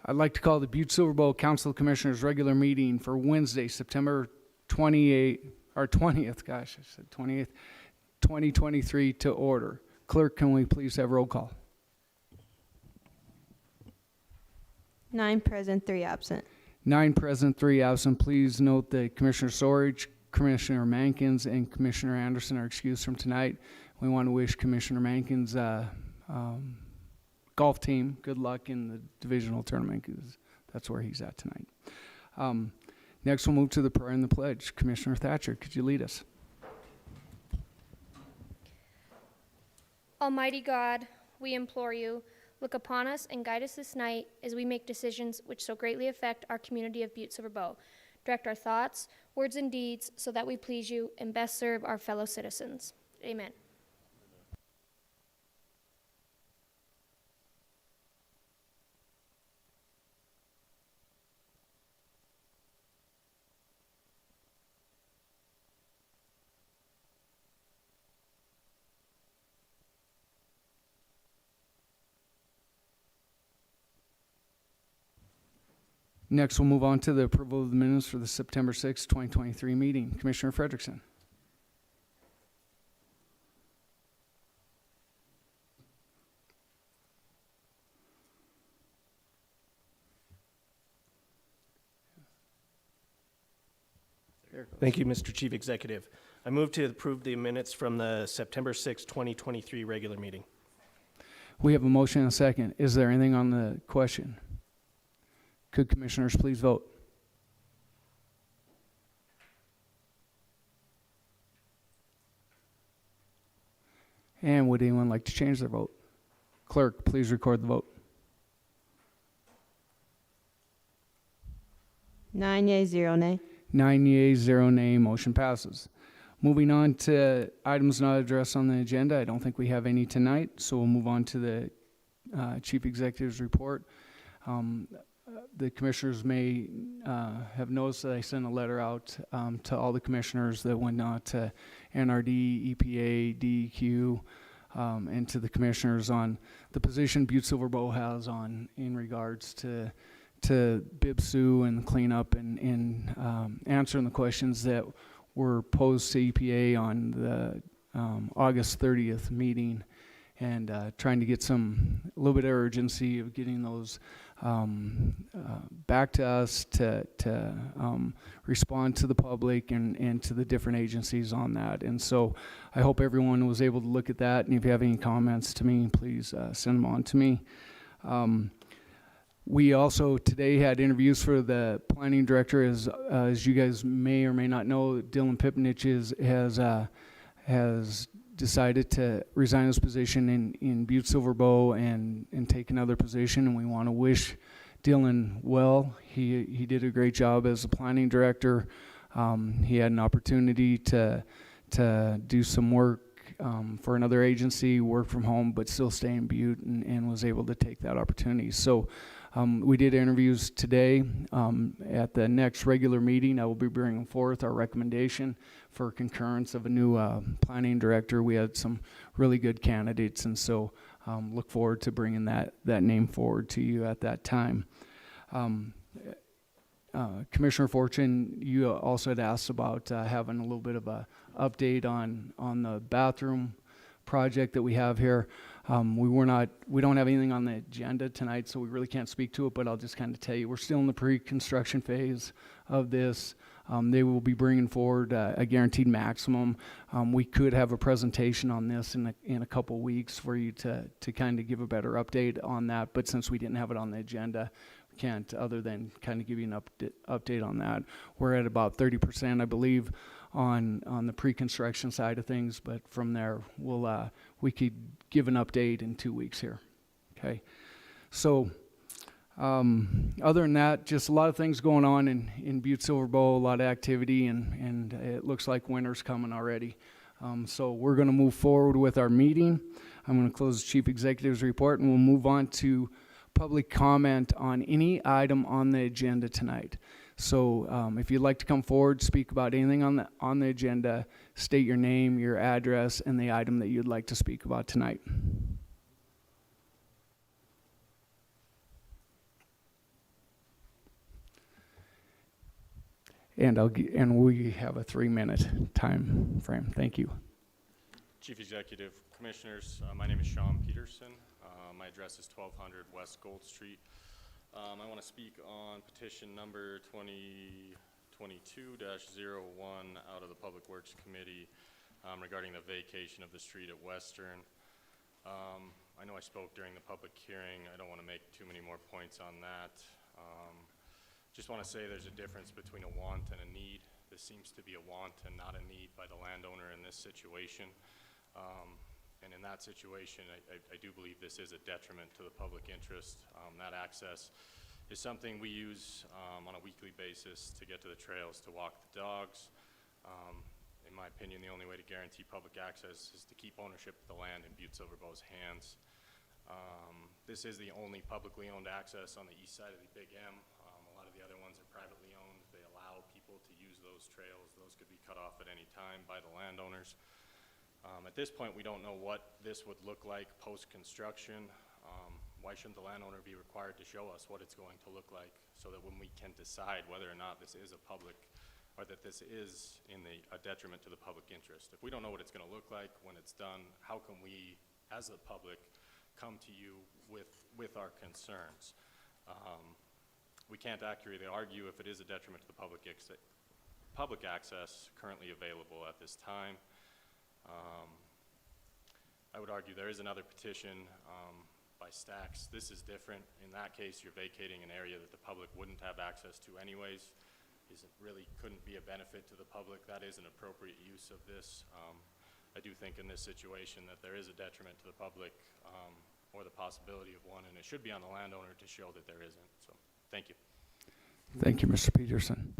I'd like to call the Butte-Silver Council of Commissioners regular meeting for Wednesday, September 28th, or 20th, gosh, I said 28th, 2023 to order. Clerk, can we please have roll call? 9 present, 3 absent. 9 present, 3 absent. Please note that Commissioner Sorge, Commissioner Mankins, and Commissioner Anderson are excused from tonight. We want to wish Commissioner Mankins' golf team good luck in the divisional tournament, because that's where he's at tonight. Next, we'll move to the prayer and the pledge. Commissioner Thatcher, could you lead us? Almighty God, we implore you, look upon us and guide us this night as we make decisions which so greatly affect our community of Butte-Silver. Direct our thoughts, words, and deeds so that we please you and best serve our fellow citizens. Amen. Next, we'll move on to the approval of the minutes for the September 6, 2023 meeting. Commissioner Frederickson. Thank you, Mr. Chief Executive. I move to approve the minutes from the September 6, 2023 regular meeting. We have a motion and a second. Is there anything on the question? Could commissioners please vote? And would anyone like to change their vote? Clerk, please record the vote. 9 yea, 0 nay. 9 yeas, 0 nay, motion passes. Moving on to items not addressed on the agenda. I don't think we have any tonight, so we'll move on to the Chief Executive's report. The commissioners may have noticed that I sent a letter out to all the commissioners that went out to NRD, EPA, DEQ, and to the commissioners on the position Butte-Silver has on in regards to BIBSU and cleanup and answering the questions that were posed to EPA on the August 30th meeting, and trying to get a little bit of urgency of getting those back to us to respond to the public and to the different agencies on that. And so I hope everyone was able to look at that, and if you have any comments to me, please send them on to me. We also today had interviews for the planning director. As you guys may or may not know, Dylan Pipnich has decided to resign his position in Butte-Silver and take another position, and we want to wish Dylan well. He did a great job as a planning director. He had an opportunity to do some work for another agency, work from home, but still stay in Butte, and was able to take that opportunity. So we did interviews today. At the next regular meeting, I will be bringing forth our recommendation for concurrence of a new planning director. We had some really good candidates, and so look forward to bringing that name forward to you at that time. Commissioner Fortune, you also had asked about having a little bit of a update on the bathroom project that we have here. We don't have anything on the agenda tonight, so we really can't speak to it, but I'll just kind of tell you, we're still in the pre-construction phase of this. They will be bringing forward a guaranteed maximum. We could have a presentation on this in a couple weeks for you to kind of give a better update on that, but since we didn't have it on the agenda, we can't other than kind of give you an update on that. We're at about 30%, I believe, on the pre-construction side of things, but from there we could give an update in 2 weeks here. Okay, so other than that, just a lot of things going on in Butte-Silver, a lot of activity, and it looks like winter's coming already. So we're going to move forward with our meeting. I'm going to close the Chief Executive's report, and we'll move on to public comment on any item on the agenda tonight. So if you'd like to come forward, speak about anything on the agenda, state your name, your address, and the item that you'd like to speak about tonight. and we have a 3-minute time frame. Thank you. Chief Executive, Commissioners, my name is Sean Peterson. My address is 1200 West Gold Street. I want to speak on petition number 2022-01 out of the Public Works Committee regarding the vacation of the street at Western. I know I spoke during the public hearing. I don't want to make too many more points on that. Just want to say there's a difference between a want and a need. This seems to be a want and not a need by the landowner in this situation. And in that situation, I do believe this is a detriment to the public interest. That access is something we use on a weekly basis to get to the trails to walk the dogs. In my opinion, the only way to guarantee public access is to keep ownership of the land in Butte-Silver hands. This is the only publicly owned access on the east side of the Big M. A lot of the other ones are privately owned. They allow people to use those trails. Those could be cut off at any time by the landowners. At this point, we don't know what this would look like post-construction. Why shouldn't the landowner be required to show us what it's going to look like so that when we can decide whether or not this is a public or that this is a detriment to the public interest? If we don't know what it's going to look like when it's done, how can we, as the public, come to you with our concerns? We can't accurately argue if it is a detriment to the public access currently available at this time. I would argue there is another petition by Stacks. This is different. In that case, you're vacating an area that the public wouldn't have access to anyways. It really couldn't be a benefit to the public. That is an appropriate use of this. I do think in this situation that there is a detriment to the public or the possibility of one, and it should be on the landowner to show that there isn't. So, thank you. Thank you, Mr. Peterson.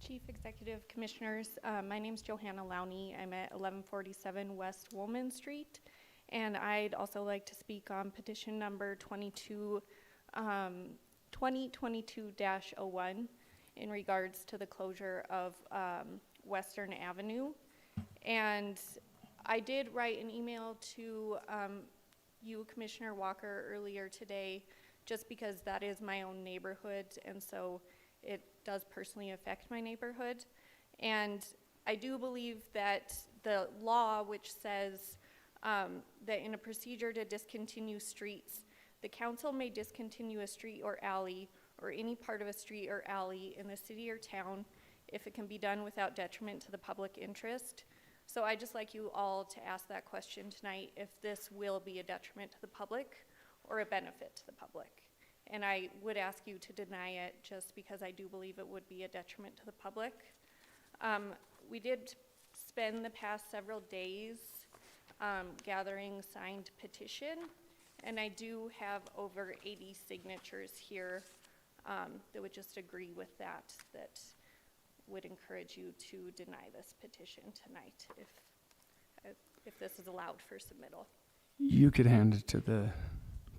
Chief Executive Commissioners, my name is Johanna Lowney. I'm at 1147 West Woolman Street, and I'd also like to speak on petition number 2022-01 in regards to the closure of Western Avenue. And I did write an email to you, Commissioner Walker, earlier today, just because that is my own neighborhood, and so it does personally affect my neighborhood. And I do believe that the law, which says that in a procedure to discontinue streets, the council may discontinue a street or alley or any part of a street or alley in the city or town if it can be done without detriment to the public interest. So I'd just like you all to ask that question tonight, if this will be a detriment to the public or a benefit to the public. And I would ask you to deny it just because I do believe it would be a detriment to the public. We did spend the past several days gathering signed petition, and I do have over 80 signatures here that would just agree with that would encourage you to deny this petition tonight if this is allowed for submittal. You could hand it to the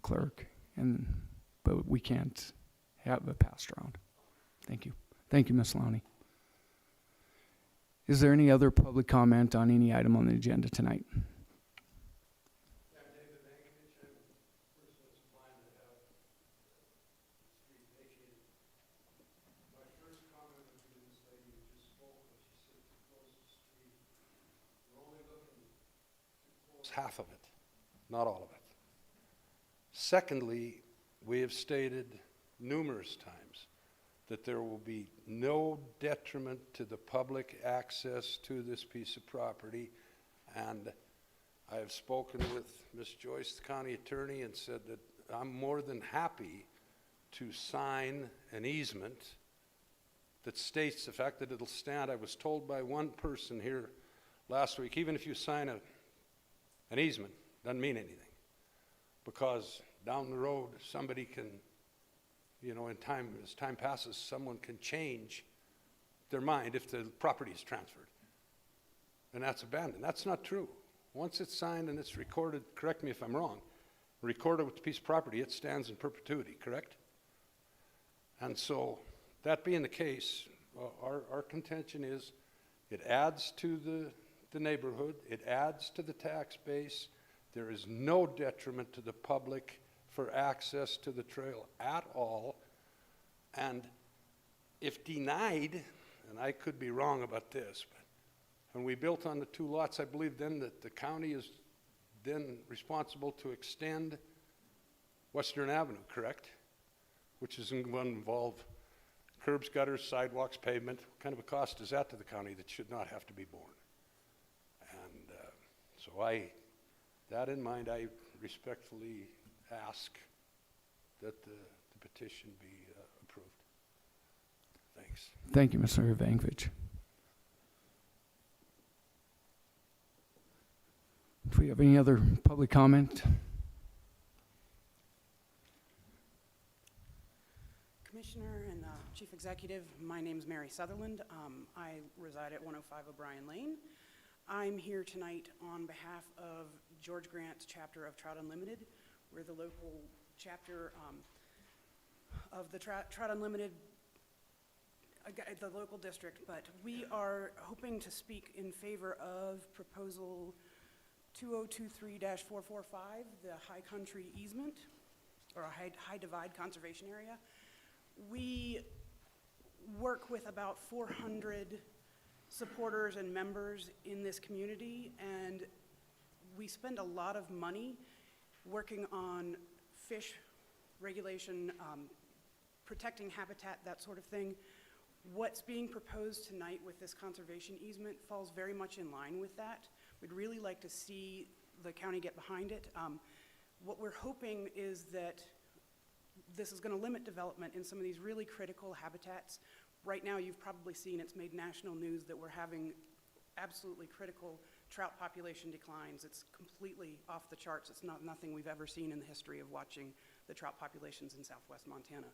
clerk, but we can't have it passed around. Thank you. Thank you, Ms. Lowney. Is there any other public comment on any item on the agenda tonight? Half of it, not all of it. Secondly, we have stated numerous times that there will be no detriment to the public access to this piece of property, and I have spoken with Ms. Joyce, the county attorney, and said that I'm more than happy to sign an easement that states the fact that it'll stand. I was told by one person here last week, even if you sign an easement, doesn't mean anything, because down the road somebody can, as time passes, someone can change their mind if the property is transferred and that's abandoned. That's not true. Once it's signed and it's recorded, correct me if I'm wrong, recorded with the piece of property, it stands in perpetuity, correct? And so that being the case, our contention is It adds to the neighborhood. It adds to the tax base. There is no detriment to the public for access to the trail at all. And if denied, and I could be wrong about this, but when we built on the 2 lots, I believe then that the county is then responsible to extend Western Avenue, correct? Which is going to involve curbs, gutters, sidewalks, pavement. What kind of a cost is that to the county that should not have to be borne? And so that in mind, I respectfully ask that the petition be approved. Thanks. Thank you, Mr. Vankovich. Do we have any other public comment? Commissioner and Chief Executive, my name is Mary Sutherland. I reside at 105 O'Brien Lane. I'm here tonight on behalf of George Grant's chapter of Trout Unlimited. We're the local chapter of the Trout Unlimited, the local district, but we are hoping to speak in favor of proposal 2023-445, the High Country easement, or High Divide Conservation Area. We work with about 400 supporters and members in this community, and we spend a lot of money working on fish regulation, protecting habitat, that sort of thing. What's being proposed tonight with this conservation easement falls very much in line with that. We'd really like to see the county get behind it. What we're hoping is that this is going to limit development in some of these really critical habitats. Right now, you've probably seen, it's made national news that we're having absolutely critical trout population declines. It's completely off the charts. It's nothing we've ever seen in the history of watching the trout populations in southwest Montana.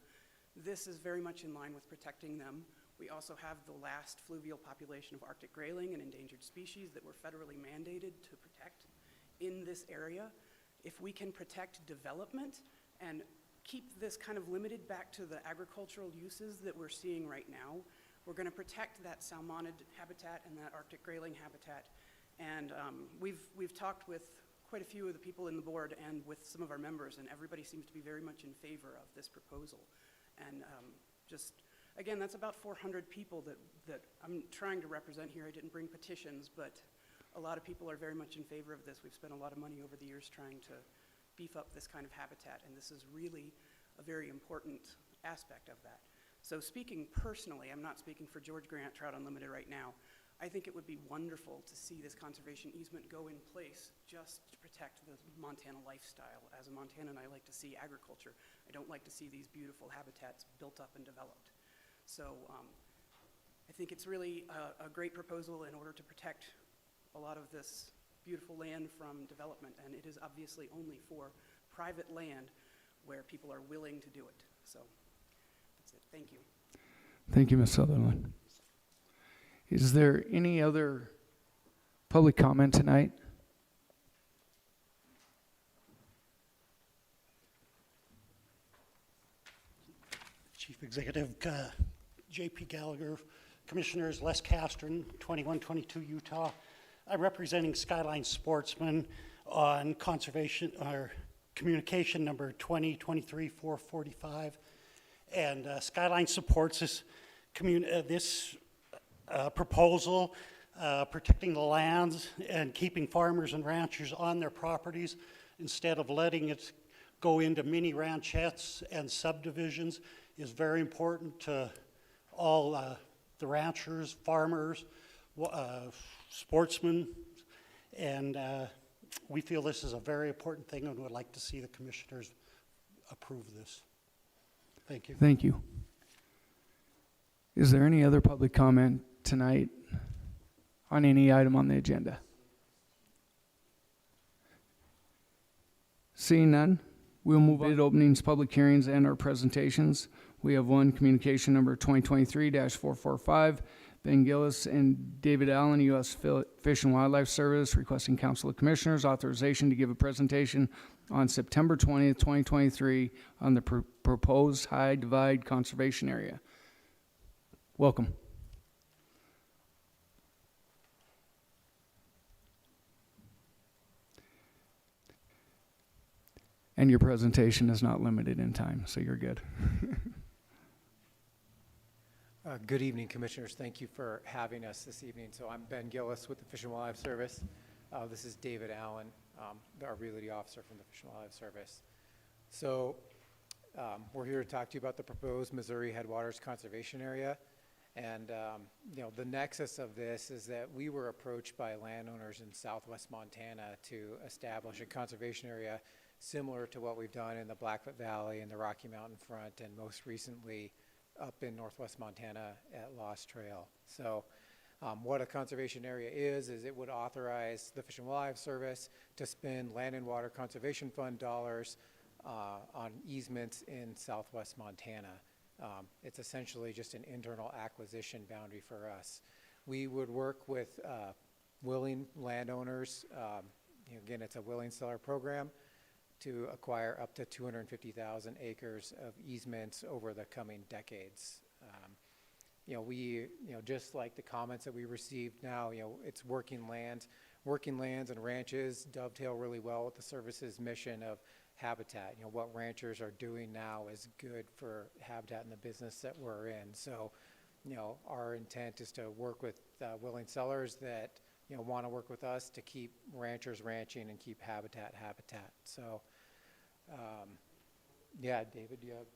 This is very much in line with protecting them. We also have the last fluvial population of Arctic grayling, an endangered species that we're federally mandated to protect in this area. If we can protect development and keep this kind of limited back to the agricultural uses that we're seeing right now, we're going to protect that salmonid habitat and that Arctic grayling habitat. And we've talked with quite a few of the people in the board and with some of our members, and everybody seems to be very much in favor of this proposal. And just, again, that's about 400 people that I'm trying to represent here. I didn't bring petitions, but a lot of people are very much in favor of this. We've spent a lot of money over the years trying to beef up this kind of habitat, and this is really a very important aspect of that. So speaking personally, I'm not speaking for George Grant Trout Unlimited right now, I think it would be wonderful to see this conservation easement go in place just to protect the Montana lifestyle. As a Montanan, I like to see agriculture. I don't like to see these beautiful habitats built up and developed. So I think it's really a great proposal in order to protect a lot of this beautiful land from development, and it is obviously only for private land where people are willing to do it. So that's it. Thank you. Thank you, Ms. Sutherland. Is there any other public comment tonight? Chief Executive J.P. Gallagher, Commissioners Les Castron, 2122 Utah. I'm representing Skyline Sportsman on conservation or communication number 2023-445, and Skyline supports this proposal, protecting the lands and keeping farmers and ranchers on their properties instead of letting it go into mini ranchettes and subdivisions is very important to all the ranchers, farmers, sportsmen, and we feel this is a very important thing and would like to see the commissioners approve this. Thank you. Thank you. Is there any other public comment tonight on any item on the agenda? Seeing none, we'll move on to openings, public hearings, and our presentations. We have one, communication number 2023-445, Ben Gillis and David Allen, U.S. Fish and Wildlife Service, requesting Council of Commissioners authorization to give a presentation on September 20th, 2023 on the proposed High Divide Conservation Area. Welcome. And your presentation is not limited in time, so you're good. Good evening, Commissioners. Thank you for having us this evening. So I'm Ben Gillis with the Fish and Wildlife Service. This is David Allen, our Realty Officer from the Fish and Wildlife Service. So we're here to talk to you about the proposed Missouri Headwaters Conservation Area. And the nexus of this is that we were approached by landowners in southwest Montana to establish a conservation area similar to what we've done in the Blackfoot Valley and the Rocky Mountain Front, and most recently up in northwest Montana at Lost Trail. So what a conservation area is it would authorize the Fish and Wildlife Service to spend Land and Water Conservation Fund dollars on easements in southwest Montana. It's essentially just an internal acquisition boundary for us. We would work with willing landowners. Again, it's a willing seller program to acquire up to 250,000 acres of easements over the coming decades. Just like the comments that we received now, it's working lands and ranches dovetail really well with the service's mission of habitat. What ranchers are doing now is good for habitat and the business that we're in. So, our intent is to work with willing sellers that, want to work with us to keep ranchers ranching and keep habitat. So, David, do you have?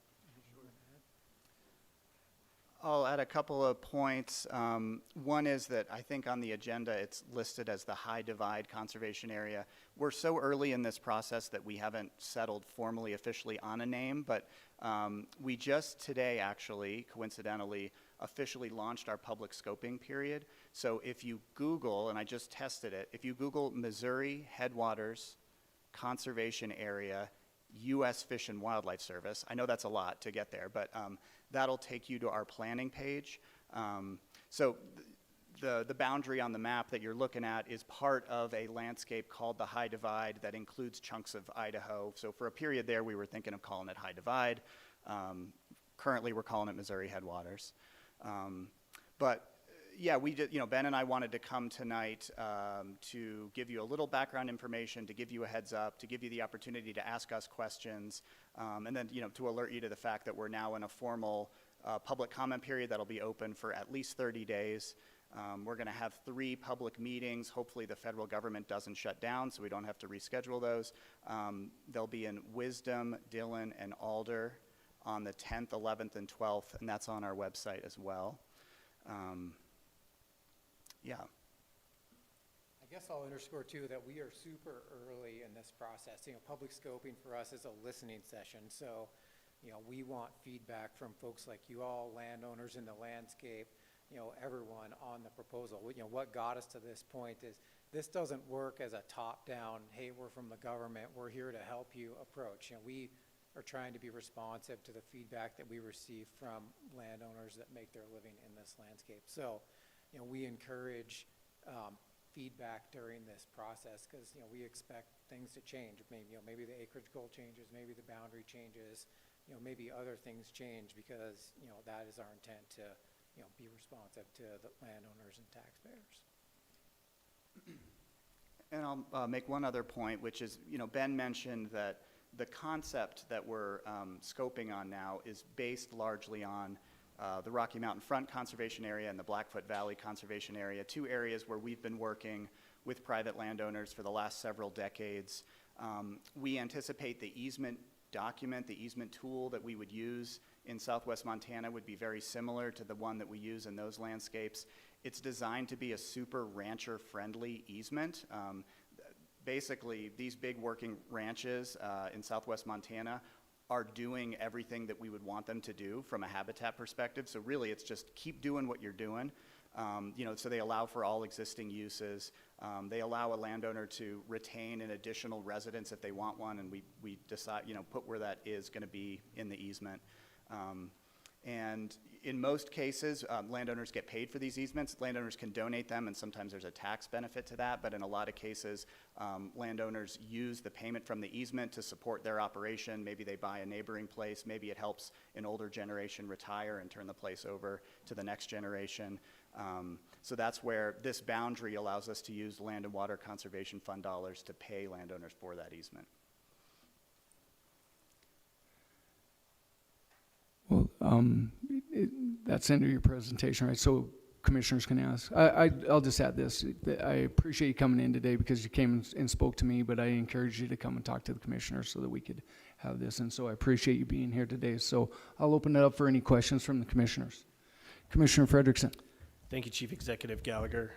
I'll add a couple of points. One is that I think on the agenda it's listed as the High Divide Conservation Area. We're so early in this process that we haven't settled formally, officially on a name, but we just today actually, coincidentally, officially launched our public scoping period. So if you Google, and I just tested it, if you Google Missouri Headwaters Conservation Area, U.S. Fish and Wildlife Service, I know that's a lot to get there, but that'll take you to our planning page. So the boundary on the map that you're looking at is part of a landscape called the High Divide that includes chunks of Idaho. So for a period there, we were thinking of calling it High Divide. Currently, we're calling it Missouri Headwaters. But yeah, we did, Ben and I wanted to come tonight to give you a little background information, to give you a heads up, to give you the opportunity to ask us questions, and then, to alert you to the fact that we're now in a formal public comment period that'll be open for at least 30 days. We're going to have 3 public meetings. Hopefully the federal government doesn't shut down, so we don't have to reschedule those. They'll be in Wisdom, Dillon, and Alder on the 10th, 11th, and 12th, and that's on our website as well. Yeah. I guess I'll underscore too that we are super early in this process. Public scoping for us is a listening session. So, we want feedback from folks like you all, landowners in the landscape, everyone on the proposal. What got us to this point is this doesn't work as a top-down, hey, we're from the government, we're here to help you approach. We are trying to be responsive to the feedback that we receive from landowners that make their living in this landscape. So, we encourage feedback during this process because, we expect things to change. Maybe the acreage goal changes, maybe the boundary changes, maybe other things change because, that is our intent to, be responsive to the landowners and taxpayers. And I'll make one other point, which is, Ben mentioned that the concept that we're scoping on now is based largely on the Rocky Mountain Front Conservation Area and the Blackfoot Valley Conservation Area, 2 areas where we've been working with private landowners for the last several decades. We anticipate the easement document, the easement tool that we would use in southwest Montana would be very similar to the one that we use in those landscapes. It's designed to be a super rancher-friendly easement. Basically, these big working ranches in southwest Montana are doing everything that we would want them to do from a habitat perspective. So really, it's just keep doing what you're doing. So they allow for all existing uses. They allow a landowner to retain an additional residence if they want one, and we decide, put where that is going to be in the easement. And in most cases, landowners get paid for these easements. Landowners can donate them, and sometimes there's a tax benefit to that. But in a lot of cases, landowners use the payment from the easement to support their operation. Maybe they buy a neighboring place. Maybe it helps an older generation retire and turn the place over to the next generation. So that's where this boundary allows us to use Land and Water Conservation Fund dollars to pay landowners for that easement. That's the end of your presentation, right? So commissioners can ask. I'll just add this. I appreciate you coming in today because you came and spoke to me, but I encourage you to come and talk to the commissioners so that we could have this. And so I appreciate you being here today. So I'll open it up for any questions from the commissioners. Commissioner Frederickson. Thank you, Chief Executive Gallagher.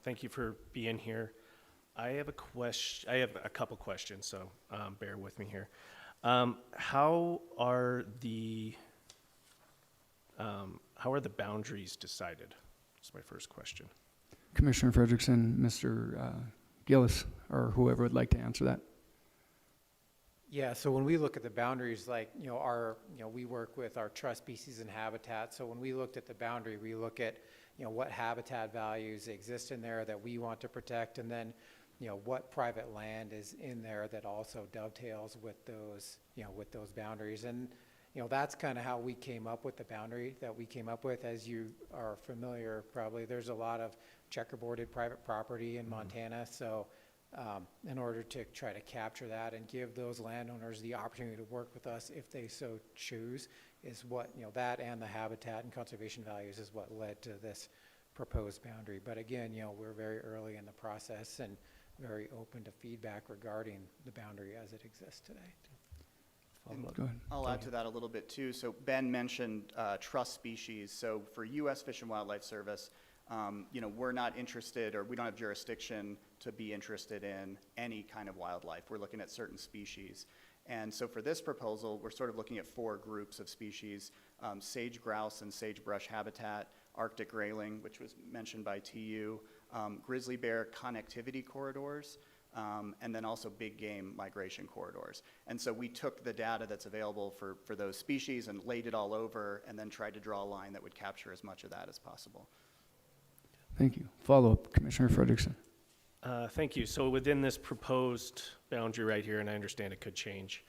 Thank you for being here. I have a couple questions, so bear with me here. How are the boundaries decided? That's my first question. Commissioner Frederickson, Mr. Gillis, or whoever would like to answer that. Yeah, so when we look at the boundaries, like, we work with our trust species and habitat. So when we looked at the boundary, we look at, what habitat values exist in there that we want to protect, and then, what private land is in there that also dovetails with those, with those boundaries. And, that's kind of how we came up with the boundary that we came up with. As you are familiar, probably, there's a lot of checkerboarded private property in Montana. So in order to try to capture that and give those landowners the opportunity to work with us if they so choose, is what, that and the habitat and conservation values is what led to this proposed boundary. But again, we're very early in the process and very open to feedback regarding the boundary as it exists today. Go ahead. I'll add to that a little bit too. So Ben mentioned trust species. So for U.S. Fish and Wildlife Service, we're not interested, or we don't have jurisdiction to be interested in any kind of wildlife. We're looking at certain species. And so for this proposal, we're sort of looking at 4 groups of species: sage grouse and sagebrush habitat, Arctic grayling, which was mentioned by TU, grizzly bear connectivity corridors, and then also big game migration corridors. And so we took the data that's available for those species and laid it all over, and then tried to draw a line that would capture as much of that as possible. Thank you. Follow-up, Commissioner Frederickson. Thank you. So within this proposed boundary right here, and I understand it could change,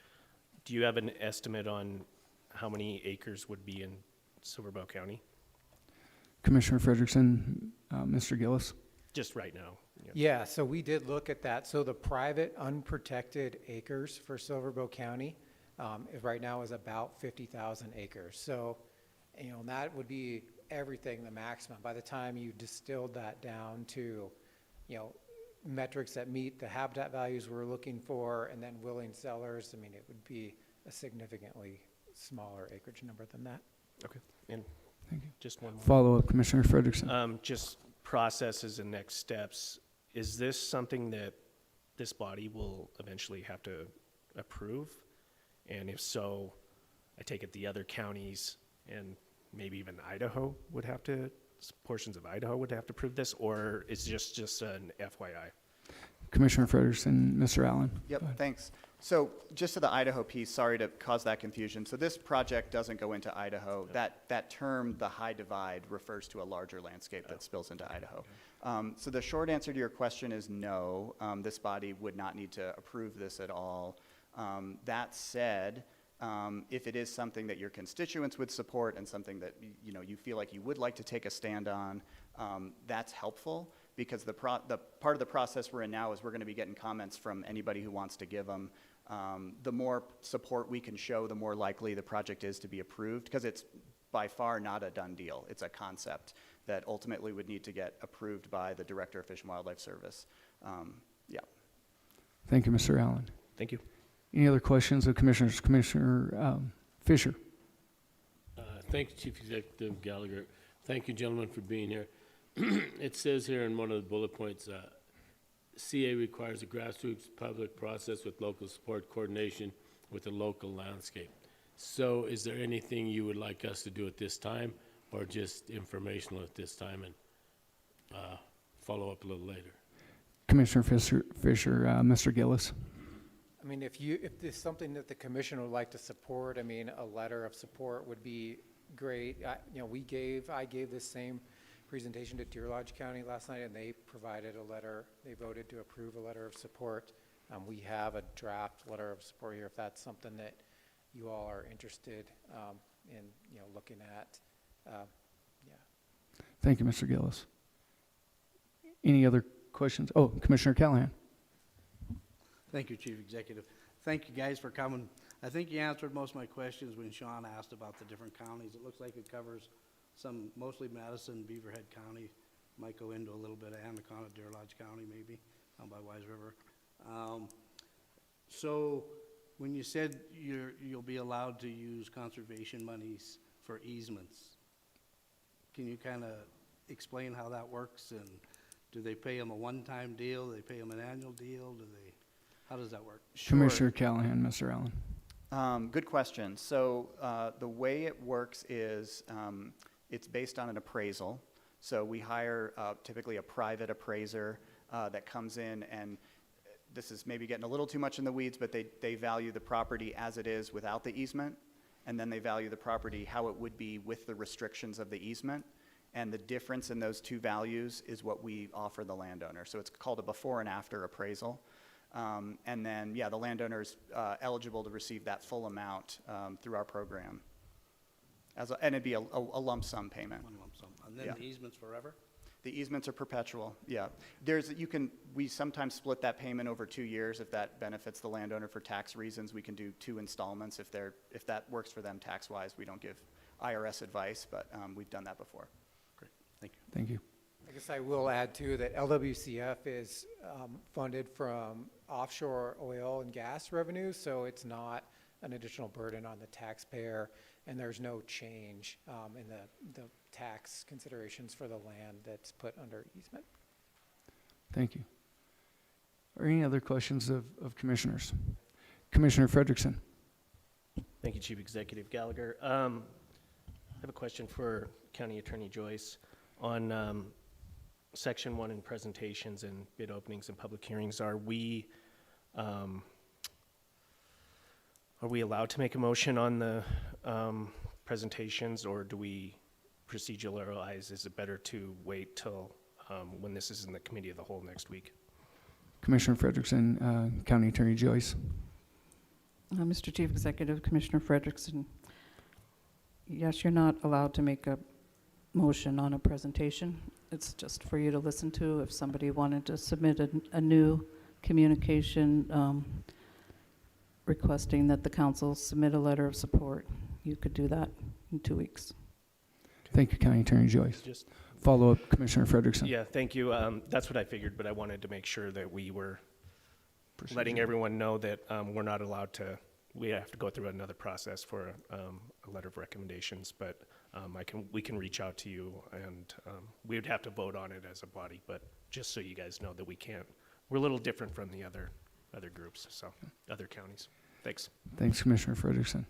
do you have an estimate on how many acres would be in Silver Bow County? Commissioner Frederickson, Mr. Gillis. Just right now. Yeah, so we did look at that. So the private unprotected acres for Silver Bow County right now is about 50,000 acres. So, that would be everything, the maximum. By the time you distilled that down to, metrics that meet the habitat values we're looking for, and then willing sellers, it would be a significantly smaller acreage number than that. Okay. And Thank you. just one more. Follow-up, Commissioner Frederickson. Just processes and next steps. Is this something that this body will eventually have to approve? And if so, I take it the other counties and maybe even Idaho would have to, portions of Idaho would have to approve this, or is just an FYI? Commissioner Frederickson, Mr. Allen. Yep, thanks. So just to the Idaho piece, sorry to cause that confusion. So this project doesn't go into Idaho. That term, the high divide, refers to a larger landscape that spills into Idaho. So the short answer to your question is no. This body would not need to approve this at all. That said, if it is something that your constituents would support and something that you feel like you would like to take a stand on, that's helpful, because the part of the process we're in now is we're going to be getting comments from anybody who wants to give them. The more support we can show, the more likely the project is to be approved, because it's by far not a done deal. It's a concept that ultimately would need to get approved by the Director of Fish and Wildlife Service. Yeah. Thank you, Mr. Allen. Thank you. Any other questions of commissioners? Commissioner Fisher. Thank you, Chief Executive Gallagher. Thank you, gentlemen, for being here. It says here in one of the bullet points, CA requires a grassroots public process with local support coordination with the local landscape. So is there anything you would like us to do at this time, or just informational at this time and follow up a little later? Commissioner Fisher, Mr. Gillis. If there's something that the commission would like to support, a letter of support would be great. I gave this same presentation to Deer Lodge County last night, and they provided a letter. They voted to approve a letter of support. We have a draft letter of support here if that's something that you all are interested in, looking at. Thank you, Mr. Gillis. Any other questions? Oh, Commissioner Callahan. Thank you, Chief Executive. Thank you guys for coming. I think you answered most of my questions when Sean asked about the different counties. It looks like it covers some, mostly Madison, Beaverhead County, might go into a little bit of Anaconda, Deer Lodge County maybe, down by Wise River. So when you said you'll be allowed to use conservation monies for easements, can you kind of explain how that works? And do they pay them a one-time deal? Do they pay them an annual deal? How does that work? Commissioner Callahan, Mr. Allen. Good question. So the way it works is it's based on an appraisal. So we hire typically a private appraiser that comes in, and this is maybe getting a little too much in the weeds, but they value the property as it is without the easement, and then they value the property how it would be with the restrictions of the easement. And the difference in those two values is what we offer the landowner. So it's called a before and after appraisal. And then, yeah, the landowner's eligible to receive that full amount through our program. And it'd be a lump sum payment. One lump sum. And then Yeah. the easement's forever? The easements are perpetual, yeah. We sometimes split that payment over 2 years if that benefits the landowner for tax reasons. We can do 2 installments if that works for them tax-wise. We don't give IRS advice, but we've done that before. Great, thank you. Thank you. I guess I will add too that LWCF is funded from offshore oil and gas revenue, so it's not an additional burden on the taxpayer, and there's no change in the tax considerations for the land that's put under easement. Thank you. Are any other questions of commissioners? Commissioner Frederickson. Thank you, Chief Executive Gallagher. I have a question for County Attorney Joyce on Section 1 in presentations and bid openings and public hearings. Are we allowed to make a motion on the presentations, or do we proceduralize? Is it better to wait till when this is in the committee of the whole next week? Commissioner Frederickson, County Attorney Joyce. Mr. Chief Executive, Commissioner Frederickson, yes, you're not allowed to make a motion on a presentation. It's just for you to listen to. If somebody wanted to submit a new communication requesting that the council submit a letter of support, you could do that in 2 weeks. Thank you, County Attorney Joyce. Just follow up, Commissioner Frederickson. Yeah, thank you. That's what I figured, but I wanted to make sure that we were letting everyone know that we're not allowed to. We have to go through another process for a letter of recommendations, but we can reach out to you, and we would have to vote on it as a body. But just so you guys know that we can't. We're a little different from the other groups, so other counties. Thanks. Thanks, Commissioner Frederickson.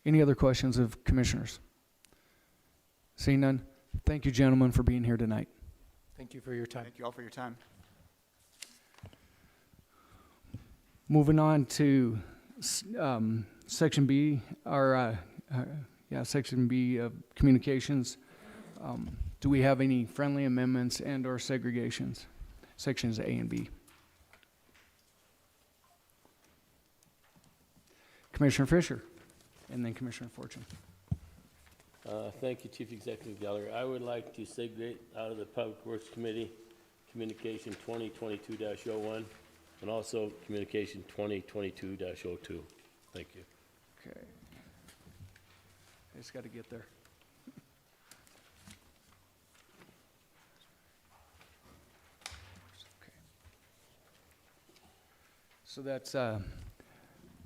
Any other questions of commissioners? Seeing none, thank you, gentlemen, for being here tonight. Thank you for your time. Thank you all for your time. Moving on to Section B, Section B of communications. Do we have any friendly amendments and or segregations? Sections A and B. Commissioner Fisher, and then Commissioner Fortune. Thank you, Chief Executive Gallagher. I would like to segregate out of the Public Works Committee Communication 2022-01 and also Communication 2022-02. Thank you. Okay. I just got to get there. Okay. So that's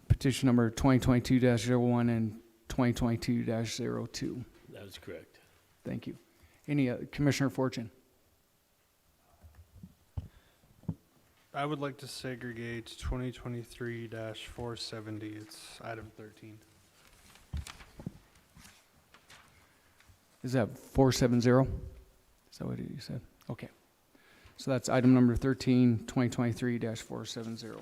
petition number 2022-01 and 2022-02. That is correct. Thank you. Any Commissioner Fortune? I would like to segregate 2023-470. It's item 13. Is that 470? Is that what you said? Okay. So that's item number 13, 2023-470.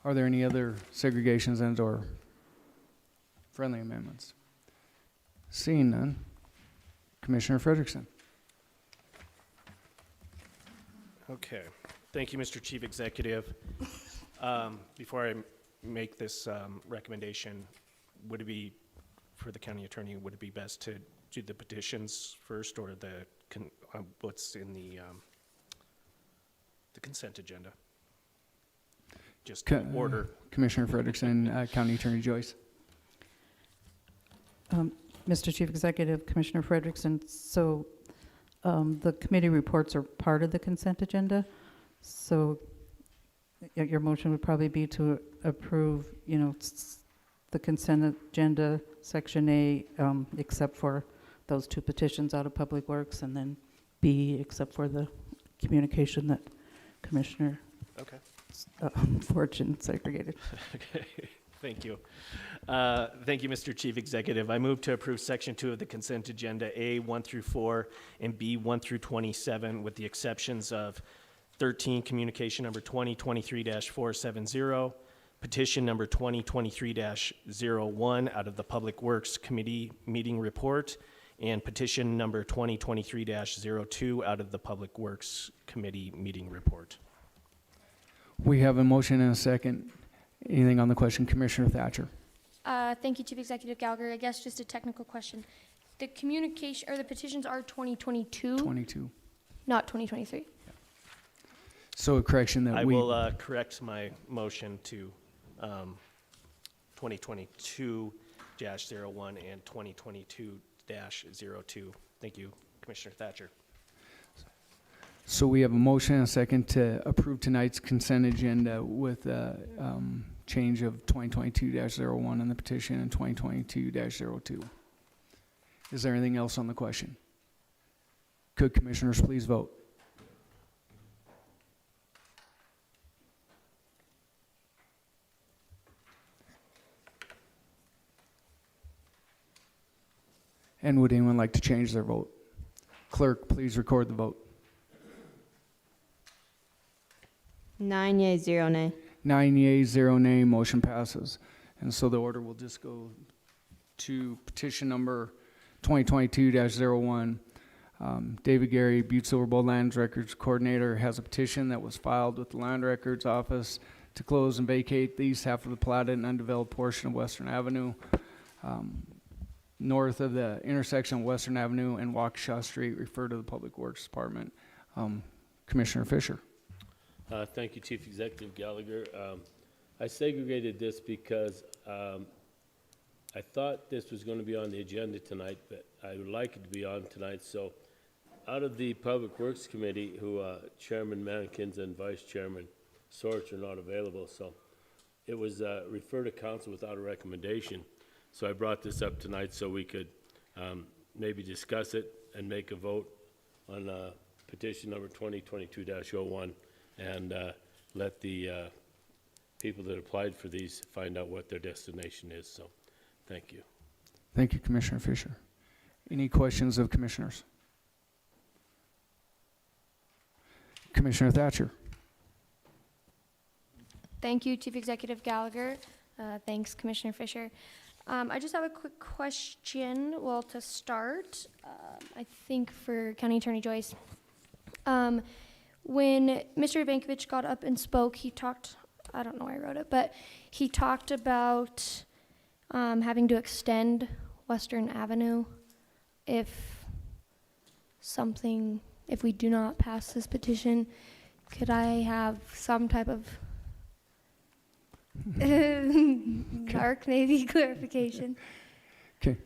Are there any other segregations and or friendly amendments? Seeing none, Commissioner Frederickson. Okay. Thank you, Mr. Chief Executive. Before I make this recommendation, would it be, for the county attorney, would it be best to do the petitions first or what's in the consent agenda? just Co- order. Commissioner Frederickson, County Attorney Joyce. Mr. Chief Executive, Commissioner Frederickson, so the committee reports are part of the consent agenda, so your motion would probably be to approve, the consent agenda, Section A, except for those two petitions out of Public Works, and then B, except for the communication that Commissioner Okay. Fortune segregated. Okay, thank you. Thank you, Mr. Chief Executive. I move to approve Section 2 of the consent agenda, A 1 through 4 and B 1 through 27, with the exceptions of 13, communication number 2023-470, petition number 2023-01 out of the Public Works Committee meeting report, and petition number 2023-02 out of the Public Works Committee meeting report. We have a motion and a second. Anything on the question, Commissioner Thatcher? Thank you, Chief Executive Gallagher. I guess just a technical question. The communication, or the petitions are 2022, 22. not 2023. So a correction that I we. will correct my motion to 2022-01 and 2022-02. Thank you, Commissioner Thatcher. So we have a motion and a second to approve tonight's consent agenda with a change of 2022-01 in the petition and 2022-02. Is there anything else on the question? Could commissioners please vote? And would anyone like to change their vote? Clerk, please record the vote. 9 yeas, 0 nay. 9 yeas, 0 nay, motion passes. And so the order will just go to petition number 2022-01. David Gary, Butte-Silver Bowl Land Records Coordinator, has a petition that was filed with the Land Records Office to close and vacate the east half of the platted and undeveloped portion of Western Avenue, north of the intersection of Western Avenue and Waukesha Street, referred to the Public Works Department. Commissioner Fisher. Thank you, Chief Executive Gallagher. I segregated this because I thought this was going to be on the agenda tonight, but I would like it to be on tonight. So out of the Public Works Committee, who Chairman Mankins and Vice Chairman Sorch are not available, so it was referred to council without a recommendation. So I brought this up tonight so we could maybe discuss it and make a vote on petition number 2022-01 and let the people that applied for these find out what their destination is. So thank you. Thank you, Commissioner Fisher. Any questions of commissioners? Commissioner Thatcher. Thank you, Chief Executive Gallagher. Thanks, Commissioner Fisher. I just have a quick question, well, to start, I think for County Attorney Joyce. When Mr. Ivankovich got up and spoke, he talked, I don't know where I wrote it, but he talked about having to extend Western Avenue if we do not pass this petition. Could I have some type of dark navy clarification? Okay.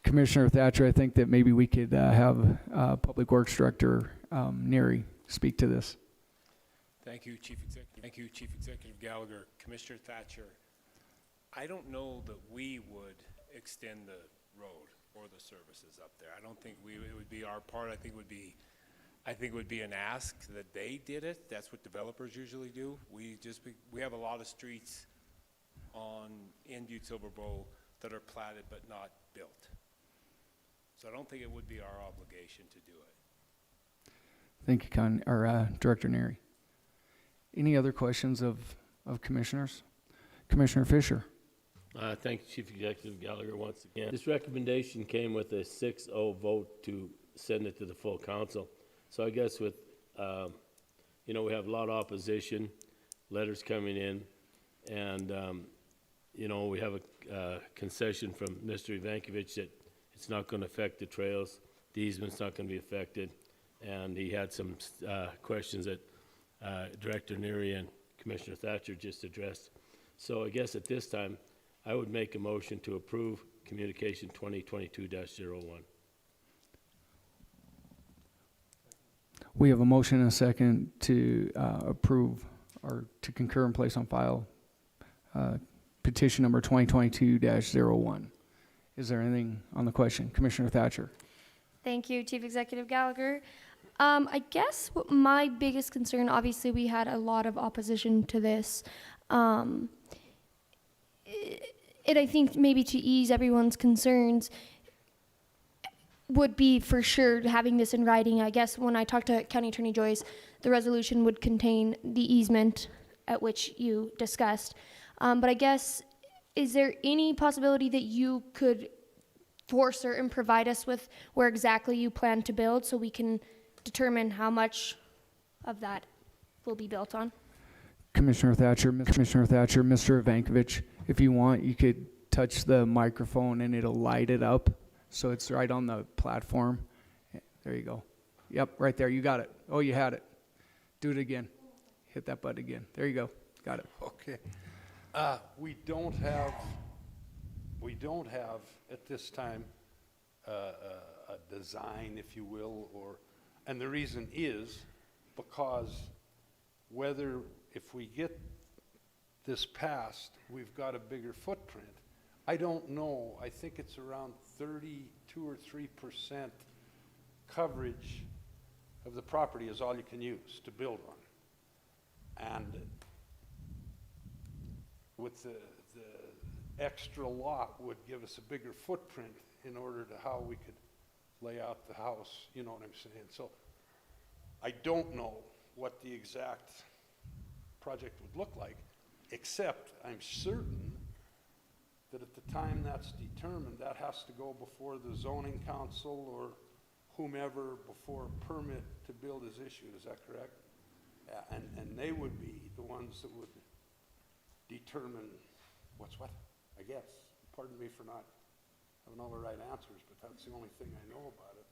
Commissioner Thatcher, I think that maybe we could have Public Works Director Neary speak to this. Thank you, Chief Executive Gallagher. Commissioner Thatcher, I don't know that we would extend the road or the services up there. I don't think it would be our part. I think it would be an ask that they did it. That's what developers usually do. We have a lot of streets in Butte-Silver Bowl that are platted but not built. So I don't think it would be our obligation to do it. Thank you, Director Neary. Any other questions of commissioners? Commissioner Fisher. Thank you, Chief Executive Gallagher, once again. This recommendation came with a 6-0 vote to send it to the full council. So I guess with, we have a lot of opposition, letters coming in, and, we have a concession from Mr. Ivankovich that it's not going to affect the trails, the easement's not going to be affected, and he had some questions that Director Neary and Commissioner Thatcher just addressed. So I guess at this time, I would make a motion to approve Communication 2022-01. We have a motion and a second to approve or to concur and place on file petition number 2022-01. Is there anything on the question? Commissioner Thatcher. Thank you, Chief Executive Gallagher. I guess what my biggest concern, obviously, we had a lot of opposition to this. And I think maybe to ease everyone's concerns would be for sure having this in writing. I guess when I talked to County Attorney Joyce, the resolution would contain the easement at which you discussed. But I guess, is there any possibility that you could for certain provide us with where exactly you plan to build so we can determine how much of that will be built on? Commissioner Thatcher, Mr. Ivankovich, if you want, you could touch the microphone and it'll light it up. So it's right on the platform. There you go. Yep, right there. You got it. Oh, you had it. Do it again. Hit that button again. There you go. Got it. Okay. We don't have at this time a design, if you will, and the reason is because if we get this passed, we've got a bigger footprint. I don't know. I think it's around 32 or 3% coverage of the property is all you can use to build on. And with the extra lot would give us a bigger footprint in order to how we could lay out the house, you know what I'm saying? So I don't know what the exact project would look like, except I'm certain that at the time that's determined, that has to go before the zoning council or whomever before a permit to build is issued. Is that correct? Yeah, and they would be the ones that would determine what's what, I guess. Pardon me for not having all the right answers, but that's the only thing I know about it.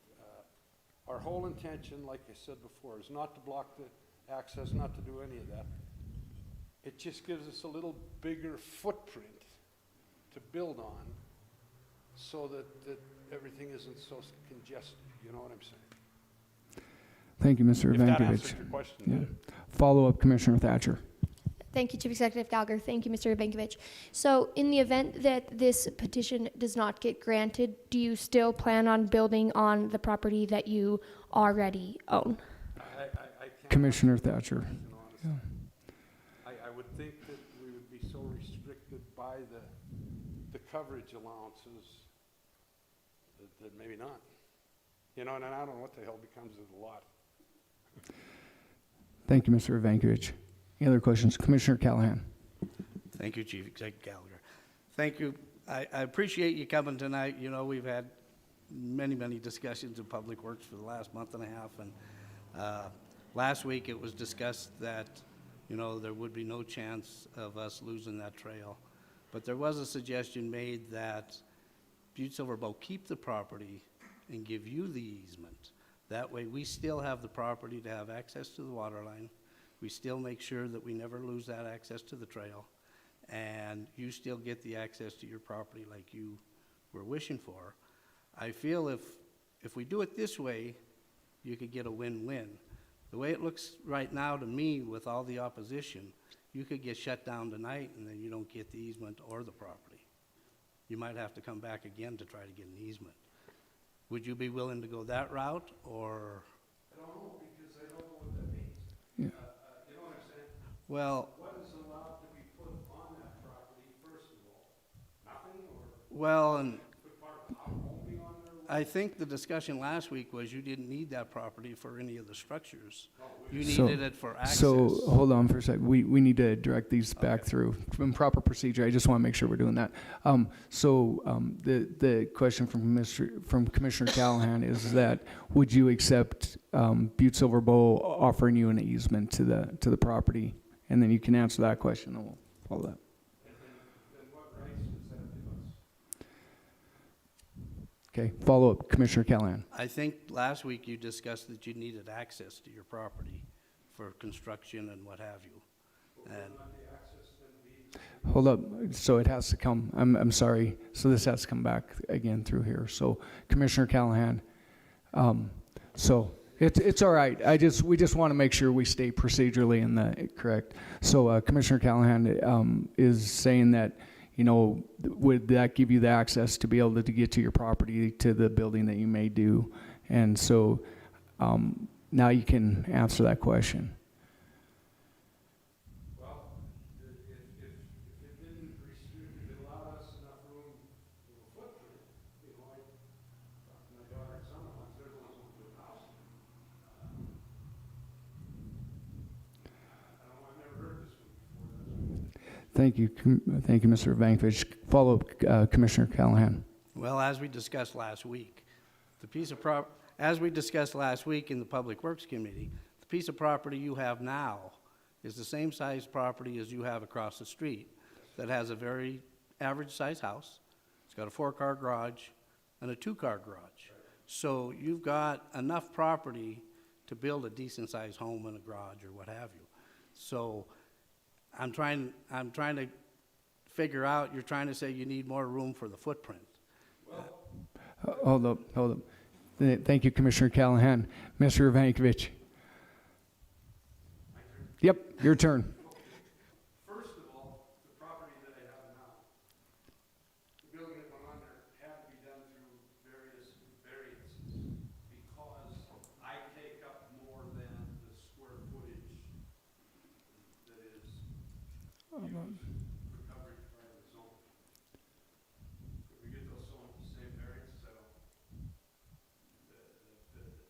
Our whole intention, like I said before, is not to block the access, not to do any of that. It just gives us a little bigger footprint to build on so that everything isn't so congested. You know what I'm saying? Thank you, Mr. If that Ivankovich. answered your question. Yeah. Follow up, Commissioner Thatcher. Thank you, Chief Executive Gallagher. Thank you, Mr. Ivankovich. So in the event that this petition does not get granted, do you still plan on building on the property that you already own? I can't Commissioner Thatcher. Yeah. I would think that we would be so restricted by the coverage allowances that maybe not. You know, and I don't know what the hell becomes of the lot. Thank you, Mr. Ivankovich. Any other questions? Commissioner Callahan. Thank you, Chief Executive Gallagher. Thank you. I appreciate you coming tonight. You know, we've had many discussions in Public Works for the last month and a half, and last week it was discussed that, you know, there would be no chance of us losing that trail. But there was a suggestion made that Butte-Silver Bow keep the property and give you the easement. That way we still have the property to have access to the water line. We still make sure that we never lose that access to the trail, and you still get the access to your property like you were wishing for. I feel if we do it this way, you could get a win-win. The way it looks right now to me with all the opposition, you could get shut down tonight and then you don't get the easement or the property. You might have to come back again to try to get an easement. Would you be willing to go that route, or? I don't know, because I don't know what that means. Yeah. You know what I'm saying? Well, What is allowed to be put on that property, first of all? Nothing, or well, and put part of the house won't be on there? I think the discussion last week was you didn't need that property for any of the structures. You So- needed it for access. So hold on for a second. We need to direct these back through from proper procedure. I just want to make sure we're doing that. The question from Commissioner Callahan is that would you accept Butte-Silver Bow offering you an easement to the property? And then you can answer that question, and we'll follow that. Then what rights does that give us? Okay. Follow up, Commissioner Callahan. I think last week you discussed that you needed access to your property for construction and what have you. And Hold up, so it has to come, I'm sorry, so this has to come back again through here. So Commissioner Callahan, so it's all right. We just want to make sure we stay procedurally in the correct. So Commissioner Callahan is saying that, you know, would that give you the access to be able to get to your property, to the building that you may do? And so now you can answer that question. Thank you, Mr. Vankovich. Follow up, Commissioner Callahan. well, as we discussed last week, as we discussed last week in the Public Works Committee, the piece of property you have now is the same size property as you have across the street that has a very average size house. It's got a 4-car garage and a 2-car garage. So you've got enough property to build a decent sized home and a garage or what have you. So I'm trying to figure out, you're trying to say you need more room for the footprint. Hold up. Thank you, Commissioner Callahan. Mr. Vankovich. Yep, your turn. First of all, the property that I have now, the building that went on there had to be done through various variances because I take up more than the square footage that is for coverage by the zone. Could we get those zones the same variances? I don't.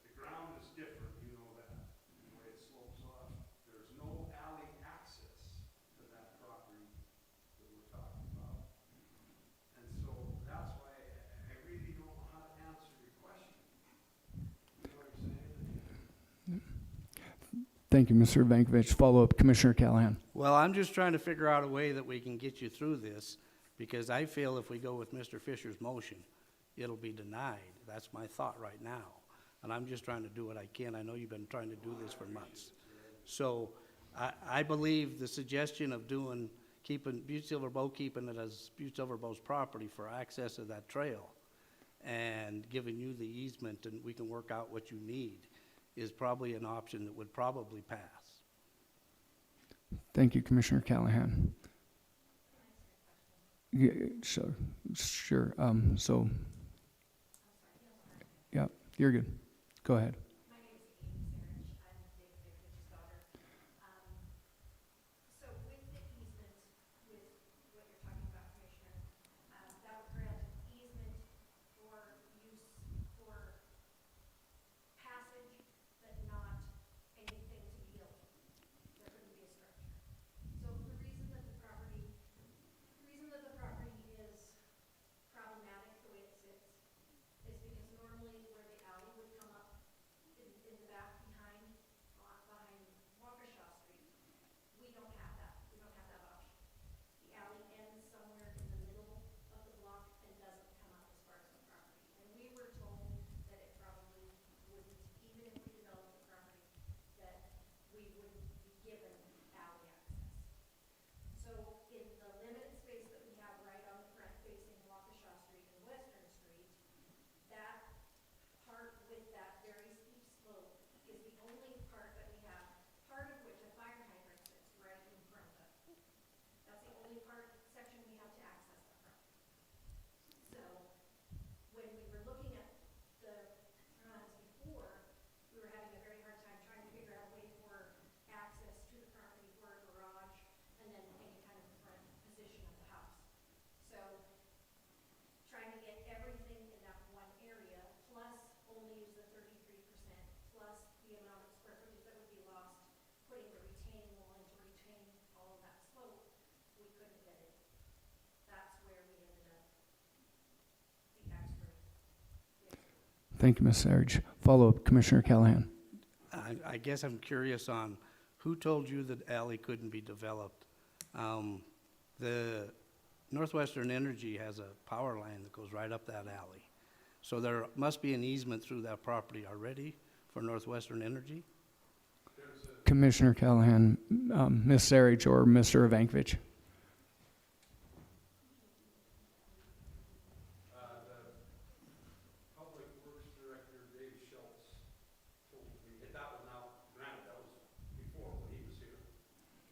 The ground is different, you know that, the way it slopes off. There's no alley access to that property that we're talking about. And so that's why I really don't know how to answer your question. You know what I'm saying? Thank you, Mr. Vankovich. Follow up, Commissioner Callahan. Well, I'm just trying to figure out a way that we can get you through this, because I feel if we go with Mr. Fisher's motion, it'll be denied. That's my thought right now. And I'm just trying to do what I can. I know you've been trying to do this for months. So I believe the suggestion of keeping Butte-Silver Bow, keeping it as Butte-Silver Bow's property for access to that trail and giving you the easement and we can work out what you need is probably an option that would probably pass. Thank you, Commissioner Callahan. Yeah, sure. So, yeah, you're good. Go ahead. Thank you, Ms. Sarge. Follow up, Commissioner Callahan. I guess I'm curious on who told you that alley couldn't be developed? The Northwestern Energy has a power line that goes right up that alley. So there must be an easement through that property already for Northwestern Energy? There's a Commissioner Callahan, Ms. Sarich, or Mr. Evankovich. Public Works Director Dave Schultz told me, that was now, granted, that was before when he was here.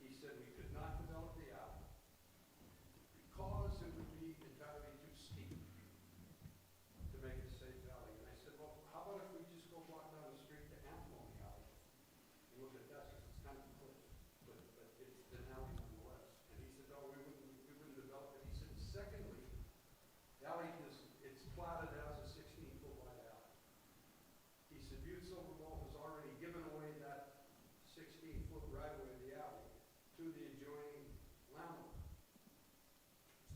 He said we could not develop the alley because it would be entirely too steep to make it a safe alley. And I said, well, how about if we just go block down the street to Antimony Alley and look at that, because it's kind of a cliff, but it's an alley nonetheless. And he said, no, we wouldn't develop it. He said, secondly, the alley it's platted as a 16-foot wide alley. He said, Butte-Silver has already given away that 16-foot right-of-way of the alley to the adjoining landlord.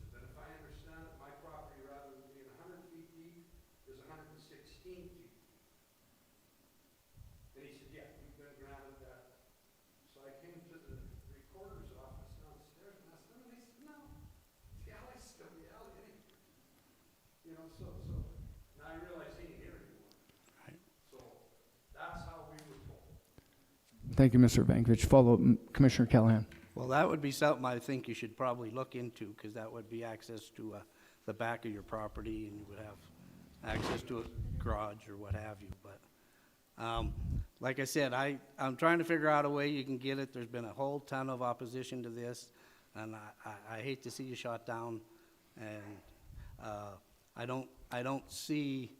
He said, but if I understand it, my property, rather than being 100 feet deep, is 116 feet deep. And he said, yeah, you've been granted that. So I came to the recorder's office downstairs and asked them, and they said, no, the alley's still the alley anyway. You know, so now I realize he ain't here anymore. Right. So that's how we were told. Thank you, Mr. Evankovich. Follow up, Commissioner Callahan. Well, that would be something I think you should probably look into, because that would be access to the back of your property, and you would have access to a garage or what have you. But like I said, I'm trying to figure out a way you can get it. There's been a whole ton of opposition to this, and I hate to see you shot down. And I don't see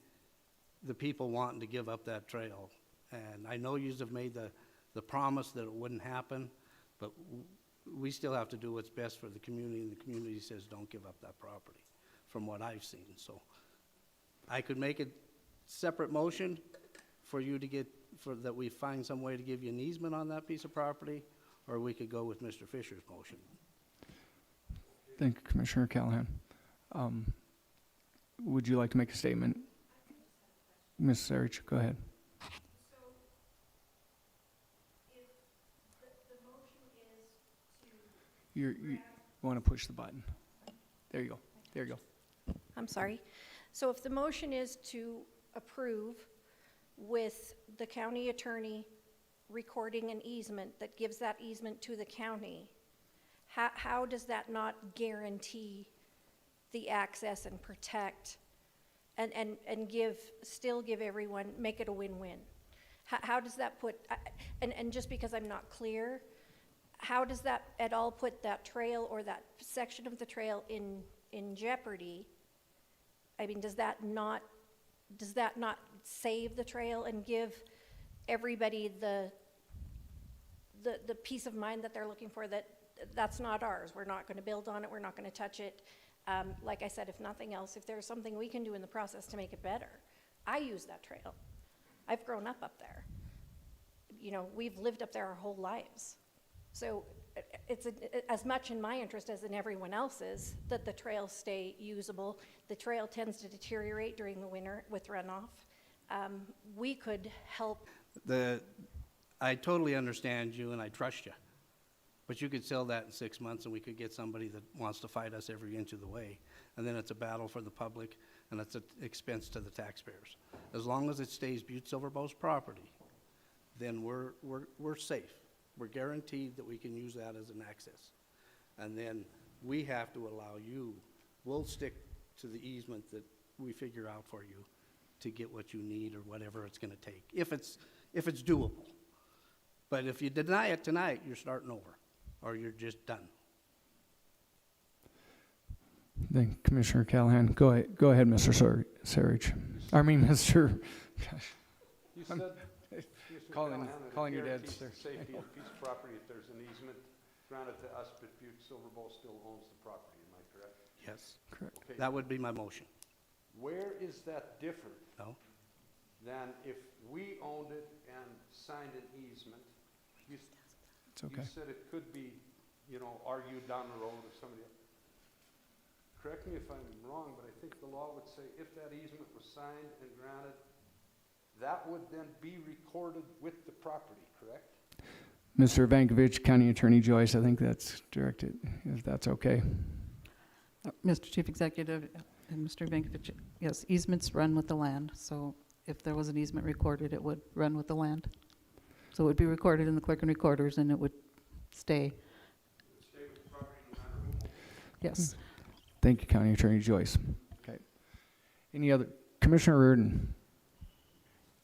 the people wanting to give up that trail. And I know yous have made the promise that it wouldn't happen, but we still have to do what's best for the community, and the community says don't give up that property, from what I've seen. So I could make a separate motion for you to that we find some way to give you an easement on that piece of property, or we could go with Mr. Fisher's motion. Thank you, Commissioner Callahan. Would you like to make a statement? Ms. Sarich, go ahead. You want to push the button. There you go. There you go. I'm sorry. So if the motion is to approve with the county attorney recording an easement that gives that easement to the county, how does that not guarantee the access and protect and still give everyone, make it a win-win? How does that put, and just because I'm not clear, how does that at all put that trail or that section of the trail in jeopardy? I mean, does that not save the trail and give everybody the peace of mind that they're looking for, that that's not ours, we're not going to build on it, we're not going to touch it? Like I said, if nothing else, if there's something we can do in the process to make it better. I use that trail. I've grown up there. You know, we've lived up there our whole lives. So it's as much in my interest as in everyone else's that the trails stay usable. The trail tends to deteriorate during the winter with runoff. We could help. I totally understand you and I trust you, but you could sell that in 6 months and we could get somebody that wants to fight us every inch of the way. And then it's a battle for the public and it's an expense to the taxpayers. As long as it stays Butte-Silver's property, then we're safe. We're guaranteed that we can use that as an access. And then we have to allow you, we'll stick to the easement that we figure out for you to get what you need or whatever it's going to take, if it's doable. But if you deny it tonight, you're starting over, or you're just done. Thank you, Commissioner Callahan. Go ahead, Mr. Sarich. I mean, Mr. Gosh. You said, calling you dad, sir. Safety of the piece of property if there's an easement granted to us, but Butte-Silver still owns the property, am I correct? Yes. Correct. Okay. That would be my motion. Where is that different No? than if we owned it and signed an easement? It's okay. You said it could be, argued down the road or somebody else. Correct me if I'm wrong, but I think the law would say if that easement was signed and granted, that would then be recorded with the property, correct? Mr. Evankovich, County Attorney Joyce, I think that's directed, if that's okay. Mr. Chief Executive and Mr. Evankovich, yes, easements run with the land. So if there was an easement recorded, it would run with the land. So it would be recorded in the clerk and recorders, and it would stay. Yes. Thank you, County Attorney Joyce. Okay. Any other? Commissioner Reardon.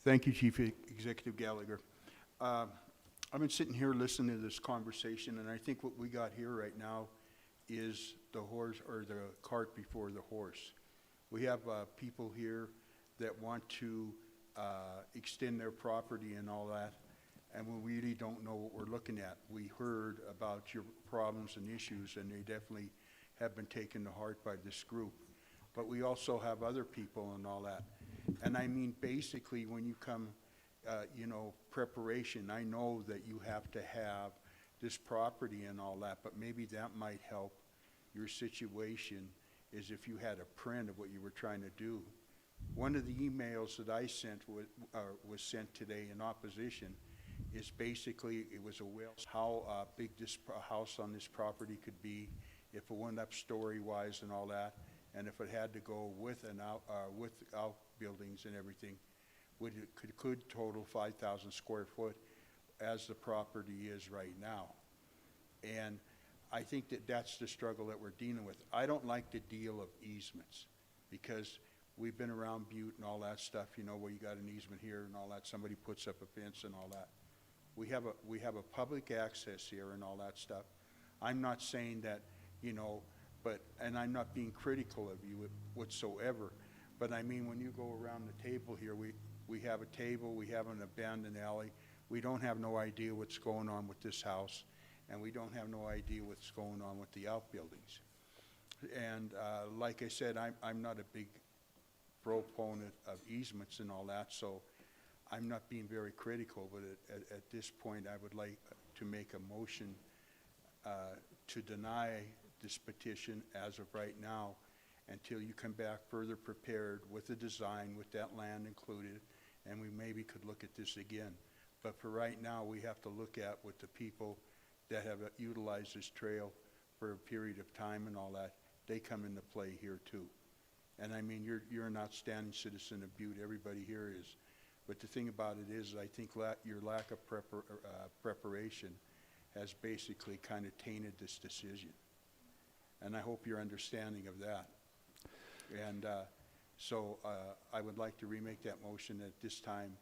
Thank you, Chief Executive Gallagher. I've been sitting here listening to this conversation, and I think what we got here right now is the horse, or the cart before the horse. We have people here that want to extend their property and all that, and we really don't know what we're looking at. We heard about your problems and issues, and they definitely have been taken to heart by this group. But we also have other people and all that. And I mean, basically, when you come, you know, preparation, I know that you have to have this property and all that, but maybe that might help your situation, is if you had a print of what you were trying to do. One of the emails that I sent was sent today in opposition is basically, it was a will, how big this house on this property could be, if it went up story-wise and all that, and if it had to go with outbuildings and everything, could total 5,000 square foot as the property is right now. And I think that that's the struggle that we're dealing with. I don't like the deal of easements, because we've been around Butte and all that stuff, you know, where you got an easement here and all that, somebody puts up a fence and all that. We have a public access here and all that stuff. I'm not saying that, you know, and I'm not being critical of you whatsoever, but I mean, when you go around the table here, we have a table, we have an abandoned alley, we don't have no idea what's going on with this house, and we don't have no idea what's going on with the outbuildings. And like I said, I'm not a big proponent of easements and all that, so I'm not being very critical, but at this point, I would like to make a motion to deny this petition as of right now, until you come back further prepared with the design, with that land included, and we maybe could look at this again. But for right now, we have to look at what the people that have utilized this trail for a period of time and all that, they come into play here too. And I mean, you're an outstanding citizen of Butte, everybody here is. But the thing about it is, I think your lack of preparation has basically kind of tainted this decision. And I hope you're understanding of that. And so I would like to remake that motion at this time.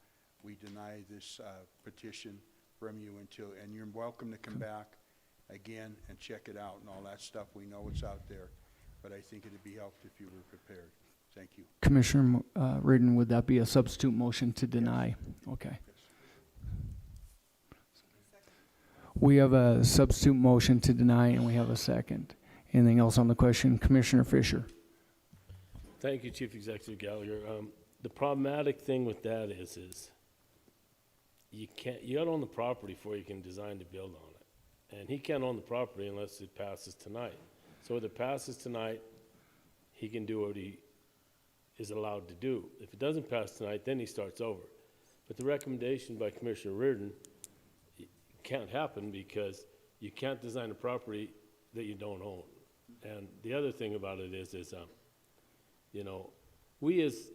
We deny this petition from you and you're welcome to come back again and check it out and all that stuff. We know it's out there, but I think it'd be helpful if you were prepared. Thank you. Commissioner Reardon, would that be a substitute motion to deny? Yes. Okay. Yes. We have a substitute motion to deny, and we have a second. Anything else on the question? Commissioner Fisher. Thank you, Chief Executive Gallagher. The problematic thing with that is you gotta own the property before you can design to build on it. And he can't own the property unless it passes tonight. So if it passes tonight, he can do what he is allowed to do. If it doesn't pass tonight, then he starts over. But the recommendation by Commissioner Reardon can't happen, because you can't design a property that you don't own. And the other thing about it is you know, we as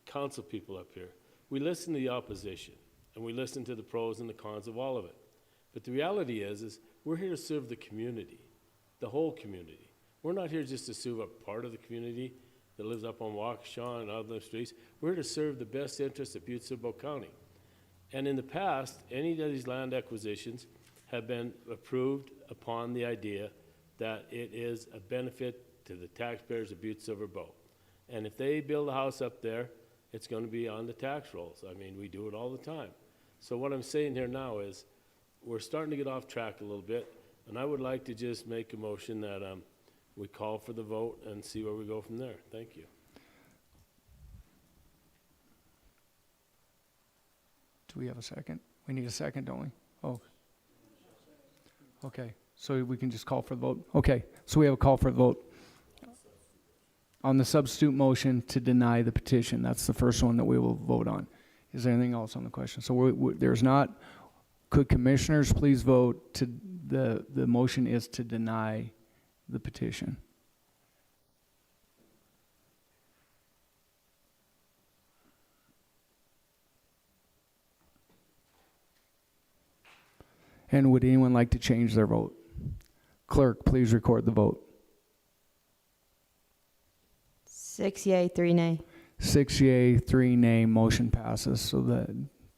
council people up here, we listen to the opposition, and we listen to the pros and the cons of all of it. But the reality is we're here to serve the community, the whole community. We're not here just to serve a part of the community that lives up on Waukesha and other streets. We're here to serve the best interests of Butte-Silver County. And in the past, any of these land acquisitions have been approved upon the idea that it is a benefit to the taxpayers of Butte-Silver Bow. And if they build a house up there, it's going to be on the tax rolls. I mean, we do it all the time. So what I'm saying here now is we're starting to get off track a little bit, and I would like to just make a motion that we call for the vote and see where we go from there. Thank you. Do we have a second? We need a second, don't we? Oh. Okay, so we can just call for the vote? Okay, so we have a call for the vote. On the substitute motion to deny the petition, that's the first one that we will vote on. Is there anything else on the question? So there's not. Could commissioners please vote to the motion is to deny the petition? And would anyone like to change their vote? Clerk, please record the vote. 6 yea, 3 nay. 6 yea, 3 nay, motion passes. So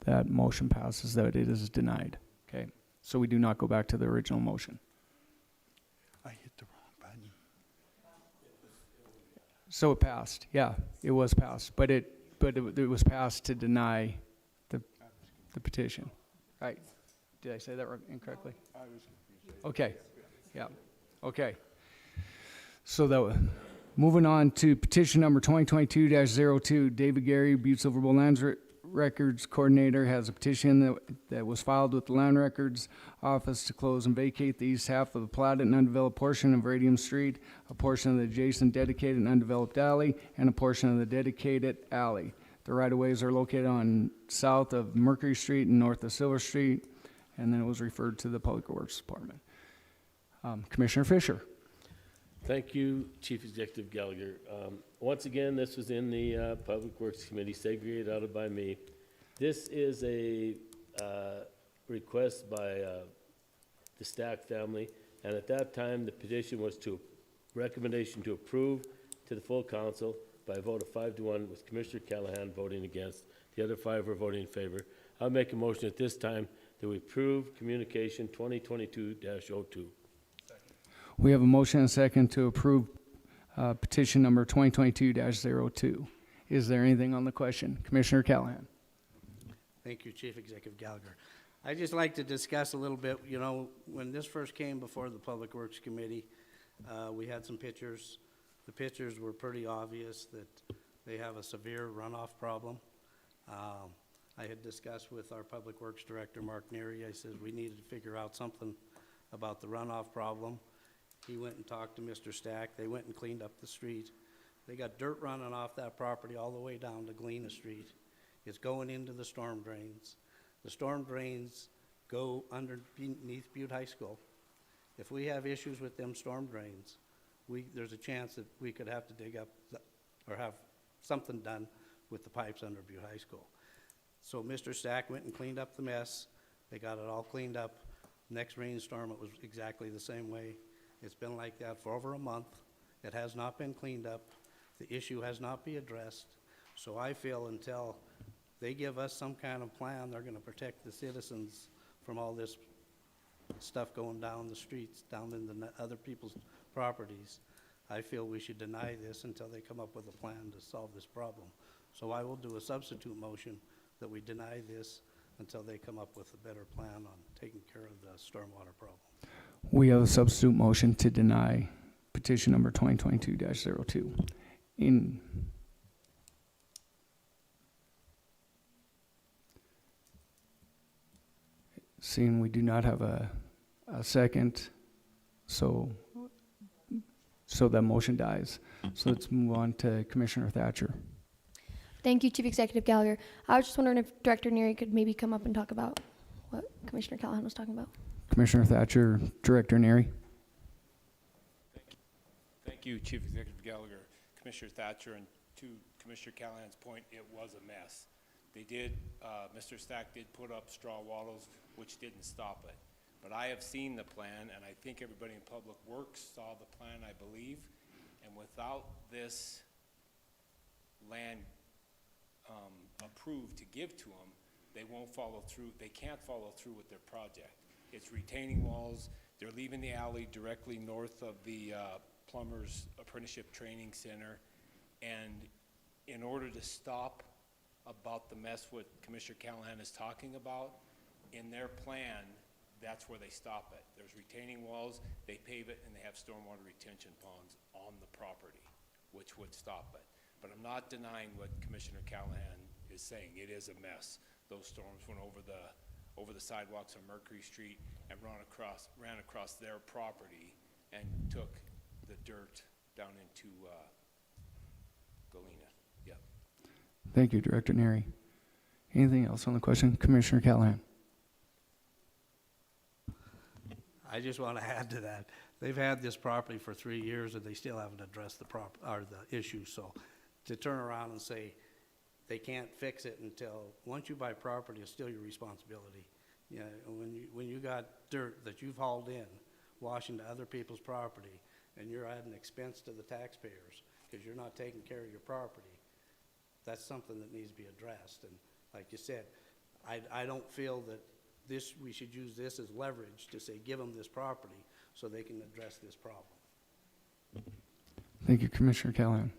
that motion passes, that it is denied. Okay, so we do not go back to the original motion. I hit the wrong button. So it passed, yeah, it was passed, but it was passed to deny the petition. Right, did I say that incorrectly? I was confused. Okay, yeah, okay. So moving on to petition number 2022-02, David Gary, Butte-Silver Lands Records Coordinator, has a petition that was filed with the Land Records Office to close and vacate the east half of the platted and undeveloped portion of Radium Street, a portion of the adjacent dedicated and undeveloped alley, and a portion of the dedicated alley. The right-of-ways are located on south of Mercury Street and north of Silver Street, and then it was referred to the Public Works Department. Commissioner Fisher. Thank you, Chief Executive Gallagher. Once again, this was in the Public Works Committee, segregated out by me. This is a request by the Stack family, and at that time, the petition was to recommendation to approve to the full council by a vote of 5-1, with Commissioner Callahan voting against. The other 5 were voting in favor. I'll make a motion at this time that we approve communication 2022-02. We have a motion and a second to approve petition number 2022-02. Is there anything on the question? Commissioner Callahan. Thank you, Chief Executive Gallagher. I'd just like to discuss a little bit, you know, when this first came before the Public Works Committee, we had some pictures. The pictures were pretty obvious that they have a severe runoff problem. I had discussed with our Public Works Director, Mark Neary. I said we needed to figure out something about the runoff problem. He went and talked to Mr. Stack. They went and cleaned up the street. They got dirt running off that property all the way down to Galena Street. It's going into the storm drains. The storm drains go underneath Butte High School. If we have issues with them storm drains, there's a chance that we could have to dig up or have something done with the pipes under Butte High School. So Mr. Stack went and cleaned up the mess. They got it all cleaned up. Next rainstorm, it was exactly the same way. It's been like that for over a month. It has not been cleaned up. The issue has not been addressed. So I feel until they give us some kind of plan, they're gonna protect the citizens from all this stuff going down the streets, down in the other people's properties. I feel we should deny this until they come up with a plan to solve this problem. So I will do a substitute motion that we deny this until they come up with a better plan on taking care of the stormwater problem. We have a substitute motion to deny petition number 2022-02. Seeing we do not have a second, so that motion dies. So let's move on to Commissioner Thatcher. Thank you, Chief Executive Gallagher. I was just wondering if Director Neary could maybe come up and talk about what Commissioner Callahan was talking about. Commissioner Thatcher, Director Neary. Thank you, Chief Executive Gallagher. Commissioner Thatcher, and to Commissioner Callahan's point, it was a mess. They did, Mr. Stack did put up straw wattles, which didn't stop it. But I have seen the plan, and I think everybody in Public Works saw the plan, I believe. And without this land approved to give to them, they won't follow through. They can't follow through with their project. It's retaining walls. They're leaving the alley directly north of the Plumbers Apprenticeship Training Center. And in order to stop about the mess what Commissioner Callahan is talking about, in their plan, that's where they stop it. There's retaining walls, they pave it, and they have stormwater retention ponds on the property, which would stop it. But I'm not denying what Commissioner Callahan is saying. It is a mess. Those storms went over the sidewalks on Mercury Street and ran across their property and took the dirt down into Galena. Yep. Thank you, Director Neary. Anything else on the question? Commissioner Callahan. I just want to add to that. They've had this property for 3 years and they still haven't addressed the issue. So to turn around and say they can't fix it until, once you buy property, it's still your responsibility. You know, when you got dirt that you've hauled in, washing to other people's property, and you're adding expense to the taxpayers because you're not taking care of your property, that's something that needs to be addressed. And like you said, I don't feel that we should use this as leverage to say, give them this property so they can address this problem. Thank you, Commissioner Callahan.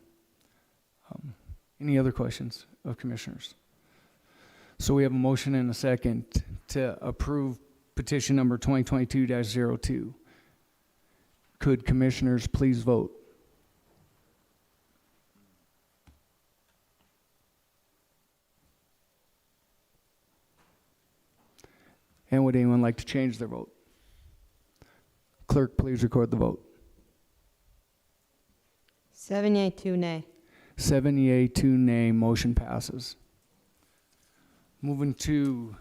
Any other questions of commissioners? So we have a motion and a second to approve petition number 2022-02. Could commissioners please vote? And would anyone like to change their vote? Clerk, please record the vote. 7 yea, 2 nay. 7 yea, 2 nay, motion passes. Moving to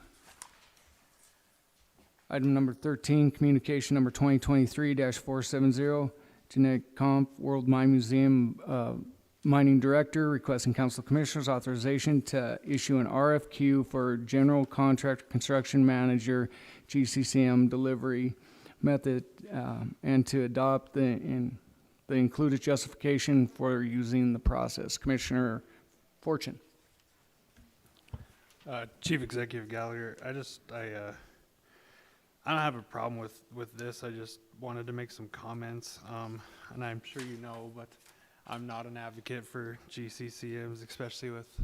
item number 13, communication number 2023-470, Jeanette Comp, World Mine Museum Mining Director, requesting Council Commissioners authorization to issue an RFQ for General Contractor Construction Manager, GCCM delivery method, and to adopt the included justification for using the process. Commissioner Fortune. Chief Executive Gallagher, I don't have a problem with this. I just wanted to make some comments. And I'm sure you know, but I'm not an advocate for GCCMs, especially with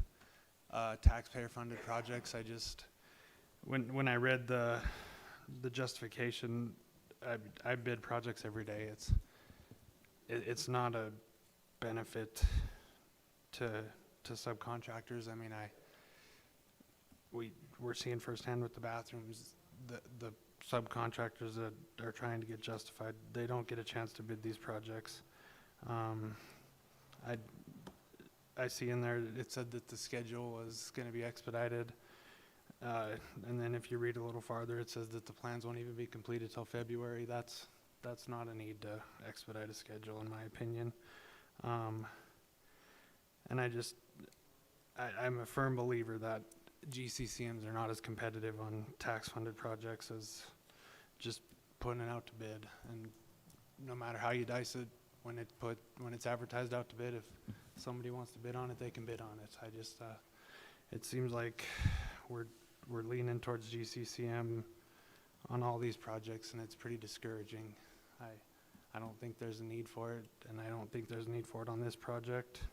taxpayer-funded projects. I just, when I read the justification, I bid projects every day. It's not a benefit to subcontractors. I mean, we're seeing firsthand with the bathrooms, the subcontractors that are trying to get justified, they don't get a chance to bid these projects. I see in there, it said that the schedule was going to be expedited. And then if you read a little farther, it says that the plans won't even be completed till February. That's not a need to expedite a schedule, in my opinion. And I'm a firm believer that GCCMs are not as competitive on tax-funded projects as just putting it out to bid. And no matter how you dice it, when it's advertised out to bid, if somebody wants to bid on it, they can bid on it. It seems like we're leaning towards GCCM on all these projects, and it's pretty discouraging. I don't think there's a need for it, and I don't think there's a need for it on this project.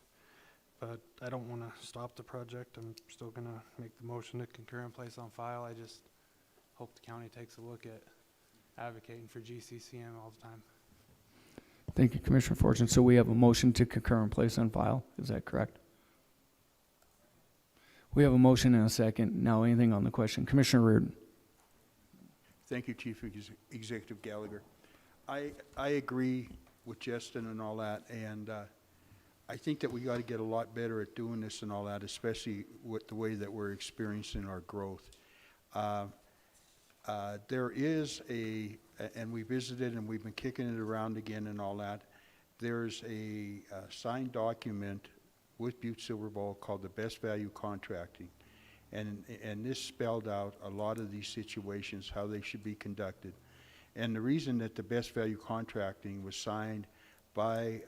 But I don't want to stop the project. I'm still going to make the motion to concur and place on file. I just hope the county takes a look at advocating for GCCM all the time. Thank you, Commissioner Fortune. So we have a motion to concur and place on file. Is that correct? We have a motion and a second. Now, anything on the question? Commissioner Reardon. Thank you, Chief Executive Gallagher. I agree with Justin and all that, and I think that we got to get a lot better at doing this and all that, especially with the way that we're experiencing our growth. There is and we visited and we've been kicking it around again and all that. There's a signed document with Butte-Silver called the Best Value Contracting. And this spelled out a lot of these situations, how they should be conducted. And the reason that the Best Value Contracting was signed by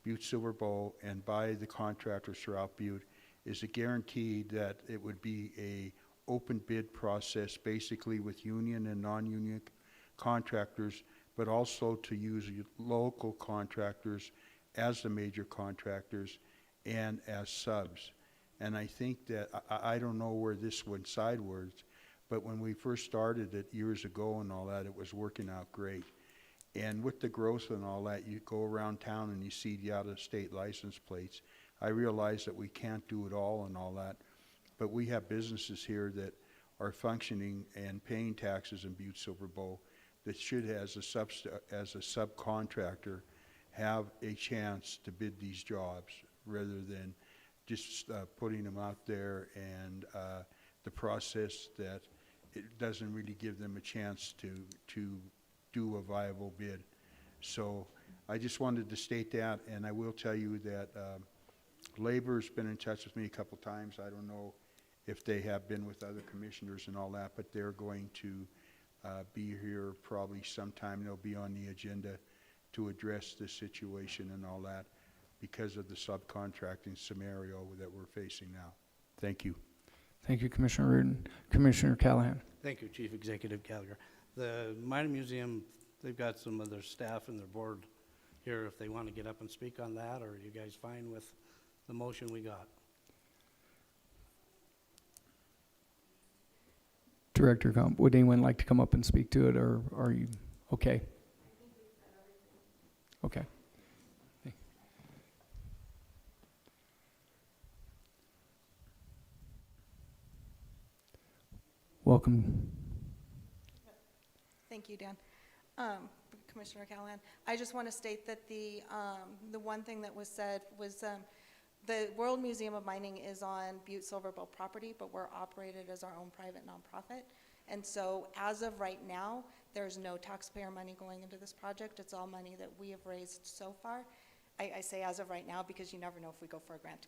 Butte-Silver and by the contractors throughout Butte is a guarantee that it would be a open bid process, basically with union and non-union contractors, but also to use local contractors as the major contractors and as subs. And I think that, I don't know where this went sideways, but when we first started it years ago and all that, it was working out great. And with the growth and all that, you go around town and you see the out-of-state license plates. I realize that we can't do it all and all that, but we have businesses here that are functioning and paying taxes in Butte-Silver that should, as a subcontractor, have a chance to bid these jobs rather than just putting them out there and the process that it doesn't really give them a chance to do a viable bid. So I just wanted to state that, and I will tell you that Labor's been in touch with me a couple times. I don't know if they have been with other commissioners and all that, but they're going to be here probably sometime. They'll be on the agenda to address this situation and all that because of the subcontracting scenario that we're facing now. Thank you. Thank you, Commissioner Reardon. Commissioner Callahan. Thank you, Chief Executive Gallagher. The Mining Museum, they've got some of their staff and their board here if they want to get up and speak on that, or are you guys fine with the motion we got? Director Gump, would anyone like to come up and speak to it, or are you okay? Okay. Welcome. Thank you, Dan. Commissioner Callahan, I just want to state that the one thing that was said was the World Museum of Mining is on Butte-Silver property, but we're operated as our own private nonprofit. And so as of right now, there's no taxpayer money going into this project. It's all money that we have raised so far. I say as of right now because you never know if we go for a grant.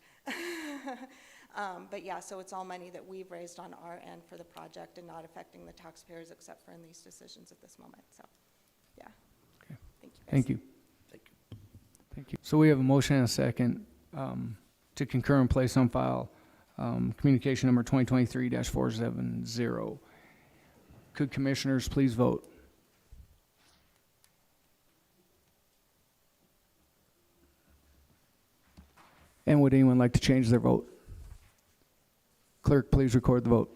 But yeah, so it's all money that we've raised on our end for the project and not affecting the taxpayers except for in these decisions at this moment. So, yeah. Okay. Thank you. Guys. Thank you. Thank you. Thank you. So we have a motion and a second to concur and place on file communication number 2023-470. Could commissioners please vote? And would anyone like to change their vote? Clerk, please record the vote.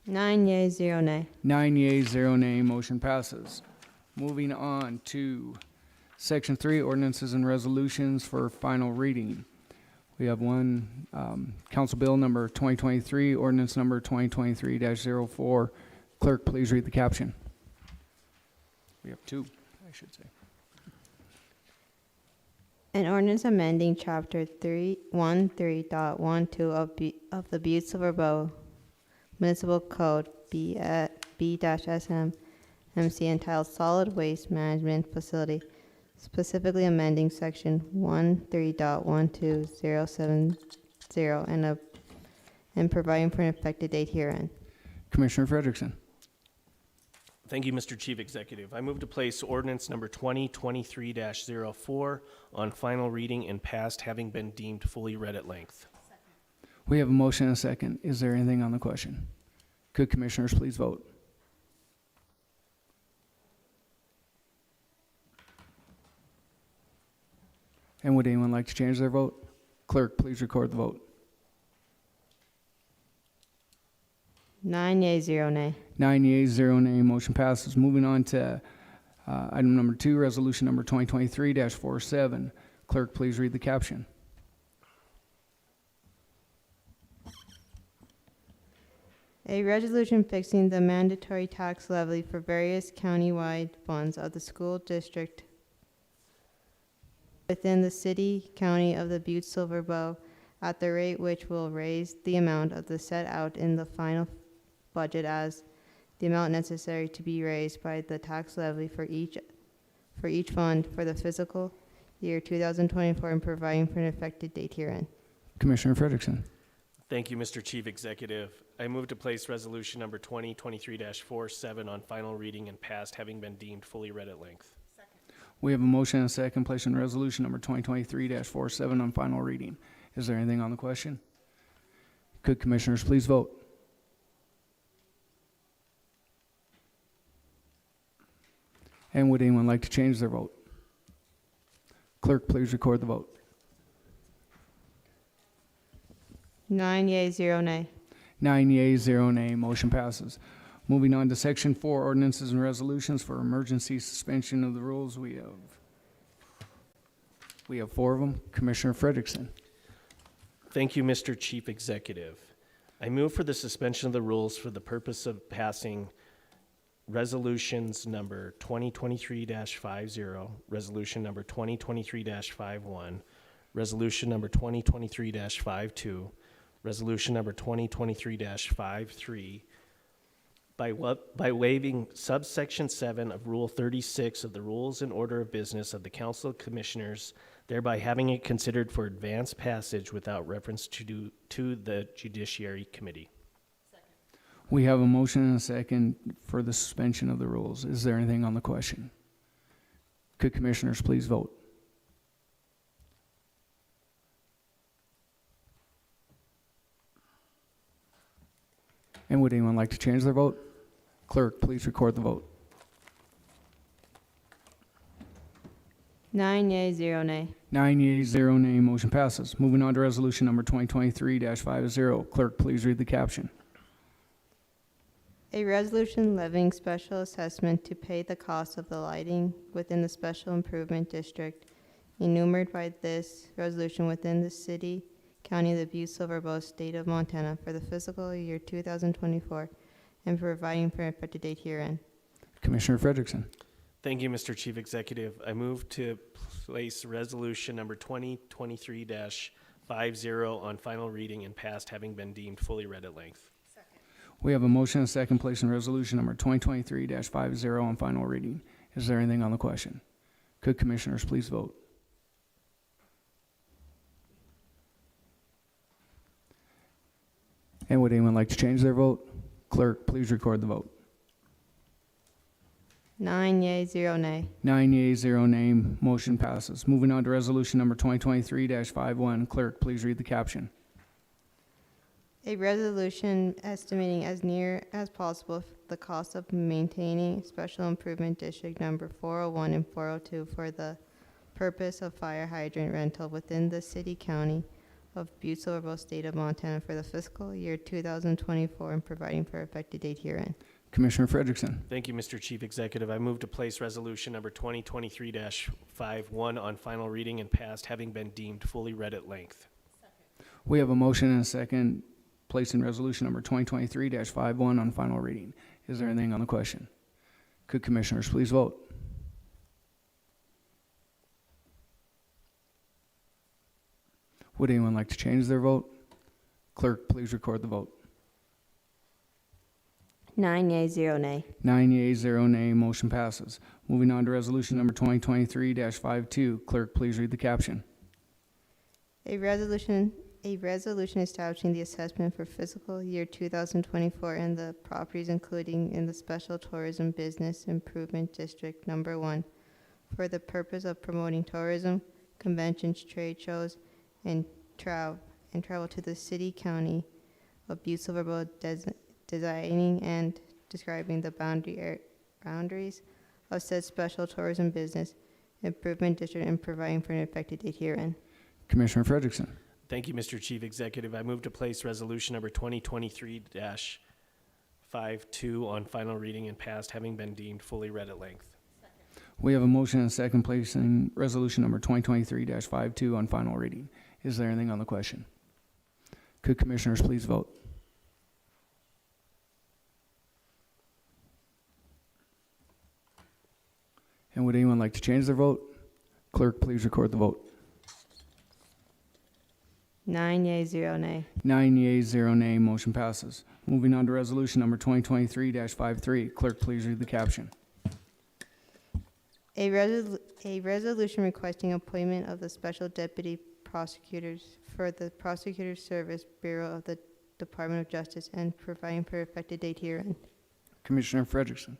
9 yeas, 0 nay. 9 yeas, 0 nay, motion passes. Moving on to Section 3, ordinances and resolutions for final reading. We have one, Council Bill number 2023, ordinance number 2023-04. Clerk, please read the caption. We have two, I should say. An ordinance amending Chapter 313.12 of the Butte-Silver Municipal Code B-SM MC entitled Solid Waste Management Facility, specifically amending Section 13.12070 and providing for an effective date herein. Commissioner Frederickson. Thank you, Mr. Chief Executive. I move to place ordinance number 2023-04 on final reading and passed, having been deemed fully read at length. We have a motion and a second. Is there anything on the question? Could commissioners please vote? And would anyone like to change their vote? Clerk, please record the vote. 9 yeas, 0 nay. 9 yeas, 0 nay, motion passes. Moving on to item number 2, resolution number 2023-47. Clerk, please read the caption. A resolution fixing the mandatory tax levy for various county-wide funds of the school district within the city, county of the Butte-Silver at the rate which will raise the amount of the set out in the final budget as the amount necessary to be raised by the tax levy for each fund for the fiscal year 2024 and providing for an effective date herein. Commissioner Frederickson. Thank you, Mr. Chief Executive. I move to place resolution number 2023-47 on final reading and passed, having been deemed fully read at length. We have a motion and a second placing resolution number 2023-47 on final reading. Is there anything on the question? Could commissioners please vote? And would anyone like to change their vote? Clerk, please record the vote. 9 yeas, 0 nay. 9 yeas, 0 nay, motion passes. Moving on to Section 4, ordinances and resolutions for emergency suspension of the rules. We have 4 of them. Commissioner Frederickson. Thank you, Mr. Chief Executive. I move for the suspension of the rules for the purpose of passing resolutions number 2023-50, resolution number 2023-51, resolution number 2023-52, resolution number 2023-53, by waiving subsection 7 of Rule 36 of the Rules and Order of Business of the Council of Commissioners thereby having it considered for advanced passage without reference to the Judiciary Committee. We have a motion and a second for the suspension of the rules. Is there anything on the question? Could commissioners please vote? And would anyone like to change their vote? Clerk, please record the vote. 9 yea, 0 nay. 9 yeas, 0 nay, motion passes. Moving on to resolution number 2023-50. Clerk, please read the caption. A resolution levying special assessment to pay the cost of the lighting within the special improvement district enumerated by this resolution within the city, county of the Butte-Silver Bow, state of Montana for the fiscal year 2024 and providing for an effective date herein. Commissioner Frederickson. Thank you, Mr. Chief Executive. I move to place resolution number 2023-50 on final reading and passed, having been deemed fully read at length. We have a motion and a second placing resolution number 2023-50 on final reading. Is there anything on the question? Could commissioners please vote? And would anyone like to change their vote? Clerk, please record the vote. 9 yea, 0 nay. 9 yeas, 0 nay, motion passes. Moving on to resolution number 2023-51. Clerk, please read the caption. A resolution estimating as near as possible the cost of maintaining Special Improvement District number 401 and 402 for the purpose of fire hydrant rental within the city, county of Butte-Silver, state of Montana for the fiscal year 2024 and providing for effective date herein. Commissioner Frederickson. Thank you, Mr. Chief Executive. I move to place resolution number 2023-51 on final reading and passed, having been deemed fully read at length. We have a motion and a second placing resolution number 2023-51 on final reading. Is there anything on the question? Could commissioners please vote? Would anyone like to change their vote? Clerk, please record the vote. 9 yea, 0 nay. 9 yeas, 0 nay, motion passes. Moving on to resolution number 2023-52. Clerk, please read the caption. A resolution establishing the assessment for fiscal year 2024 and the properties including in the Special Tourism Business Improvement District number 1 for the purpose of promoting tourism, conventions, trade shows, and travel to the city, county of Butte-Silver, designing and describing the boundaries of said special tourism business improvement district and providing for an effective date herein. Commissioner Frederickson. Thank you, Mr. Chief Executive. I move to place resolution number 2023-52 on final reading and passed, having been deemed fully read at length. We have a motion and a second placing resolution number 2023-52 on final reading. Is there anything on the question? Could commissioners please vote? And would anyone like to change their vote? Clerk, please record the vote. 9 yea, 0 nay. 9 yeas, 0 nay, motion passes. Moving on to resolution number 2023-53. Clerk, please read the caption. A resolution requesting appointment of the special deputy prosecutors for the Prosecutor Service Bureau of the Department of Justice and providing for effective date herein. Commissioner Frederickson.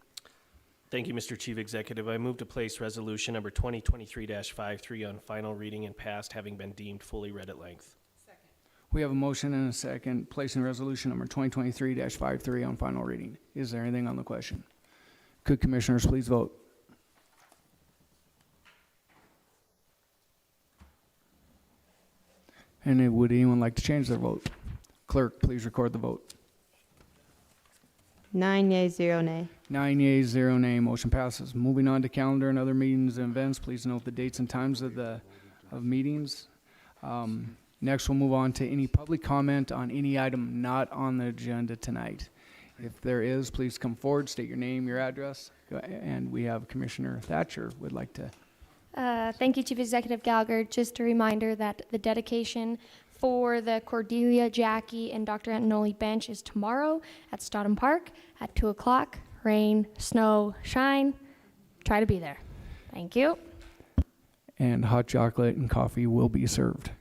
Thank you, Mr. Chief Executive. I move to place resolution number 2023-53 on final reading and passed, having been deemed fully read at length. We have a motion and a second placing resolution number 2023-53 on final reading. Is there anything on the question? Could commissioners please vote? And would anyone like to change their vote? Clerk, please record the vote. 9 yea, 0 nay. 9 yeas, 0 nay, motion passes. Moving on to calendar and other meetings and events, please note the dates and times of meetings. Next, we'll move on to any public comment on any item not on the agenda tonight. If there is, please come forward, state your name, your address, and we have Commissioner Thatcher would like to. Thank you, Chief Executive Gallagher. Just a reminder that the dedication for the Cordelia, Jackie, and Dr. Antonelli bench is tomorrow at Stodham Park at 2 o'clock. Rain, snow, shine. Try to be there. Thank you. and hot chocolate and coffee will be served.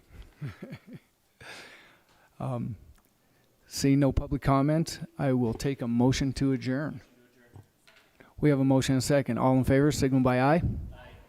Seeing no public comment, I will take a motion to adjourn. We have a motion and a second. All in favor, signal by aye.